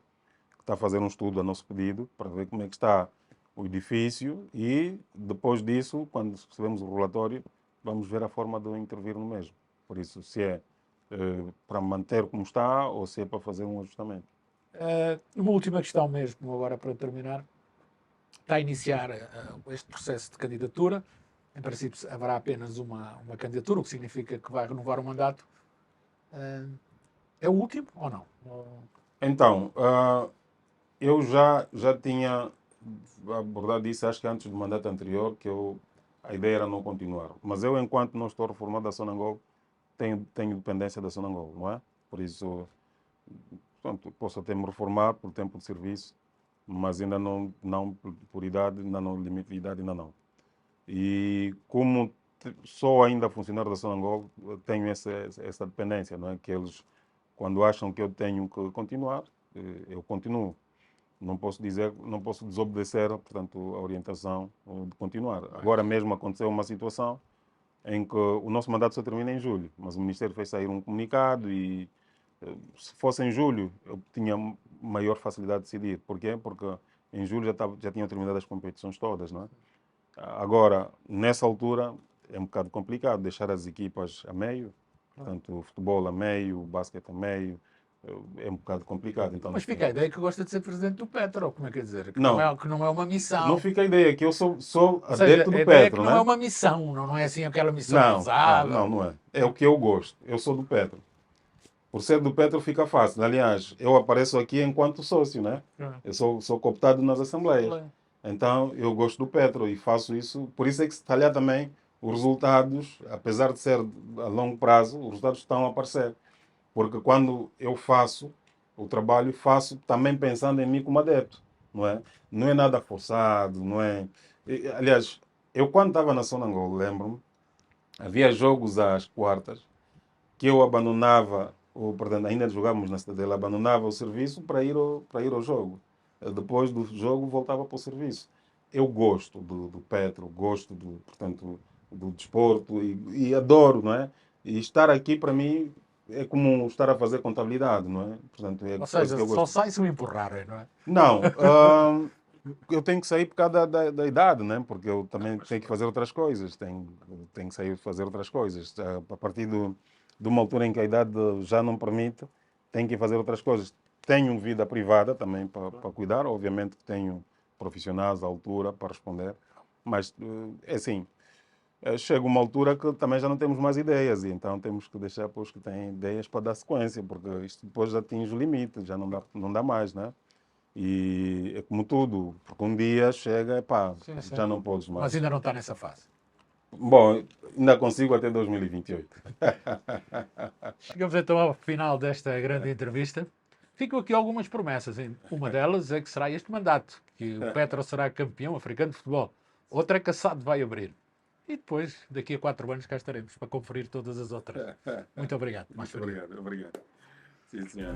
S2: que está a fazer um estudo a nosso pedido para ver como é que está o edifício e depois disso, quando recebemos o relatório, vamos ver a forma de intervir no mesmo. Por isso, se é para manter como está ou se é para fazer um ajustamento.
S1: Uma última questão mesmo, agora para terminar. Está a iniciar este processo de candidatura. Em princípio, haverá apenas uma candidatura, o que significa que vai renovar o mandato. É o último ou não?
S2: Então, eu já tinha abordado isso, acho que antes do mandato anterior, que a ideia era não continuar. Mas eu, enquanto não estou reformado da Sonangol, tenho dependência da Sonangol, não é? Por isso, portanto, posso até me reformar por tempo de serviço, mas ainda não por idade, ainda não, limite de idade, ainda não. E como sou ainda funcionário da Sonangol, tenho essa dependência, não é? Que eles, quando acham que eu tenho que continuar, eu continuo. Não posso dizer, não posso desobedecer, portanto, a orientação de continuar. Agora mesmo aconteceu uma situação em que o nosso mandato só termina em julho, mas o Ministério fez sair um comunicado e se fosse em julho eu tinha maior facilidade de decidir. Porquê? Porque em julho já tinham terminado as competições todas, não é? Agora, nessa altura, é um bocado complicado deixar as equipas a meio, portanto, o futebol a meio, o basquete a meio, é um bocado complicado. Então,
S1: Mas fica a ideia que gosta de ser presidente do Petro, como é que é dizer? Que
S2: não,
S1: que não é uma missão.
S2: não fica a ideia que eu sou
S1: Ou seja,
S2: adepto
S1: a
S2: do
S1: ideia é que
S2: Petro,
S1: não é
S2: né?
S1: uma missão, não é assim aquela missão
S2: Não,
S1: pesada.
S2: não é. É o que eu gosto. Eu sou do Petro. Por ser do Petro fica fácil. Aliás, eu apareço aqui enquanto sócio, né? Eu sou cooptado nas assembleias. Então, eu gosto do Petro e faço isso. Por isso é que, se calhar, também os resultados, apesar de ser a longo prazo, os resultados estão a aparecer. Porque quando eu faço o trabalho, faço também pensando em mim como adepto, não é? Não é nada forçado, não é... Aliás, eu quando estava na Sonangol, lembro-me, havia jogos às quartas que eu abandonava, ou, perdão, ainda jogávamos na Cidadela, abandonava o serviço para ir ao jogo. Depois do jogo voltava para o serviço. Eu gosto do Petro, gosto portanto, do desporto e adoro, não é? E estar aqui para mim é como estar a fazer contabilidade, não é? Portanto, é
S1: Ou
S2: coisa
S1: seja,
S2: que eu
S1: só
S2: gosto.
S1: sai se o empurrarem, não é?
S2: Não, eu tenho que sair por causa da idade, né? Porque eu também tenho que fazer outras coisas, tenho que sair fazer outras coisas. A partir de uma altura em que a idade já não permite, tenho que fazer outras coisas. Tenho vida privada também para cuidar, obviamente que tenho profissionais à altura para responder, mas é assim, chega uma altura que também já não temos mais ideias e então temos que deixar para os que têm ideias para dar sequência, porque isto depois já atinge o limite, já não dá mais, né? E é como tudo, porque um dia chega, pá,
S1: Sim, sim.
S2: já não podes
S1: Mas
S2: mais.
S1: ainda não está nessa fase.
S2: Bom, ainda consigo até 2028.
S1: Chegamos então ao final desta grande entrevista. Ficam aqui algumas promessas. Uma delas é que será este mandato, que o Petro será campeão africano de futebol. Outra é que a SAD vai abrir. E depois, daqui a 4 anos, cá estaremos para conferir todas as outras. Muito obrigado.
S2: Muito obrigado, obrigado. Sim, senhor.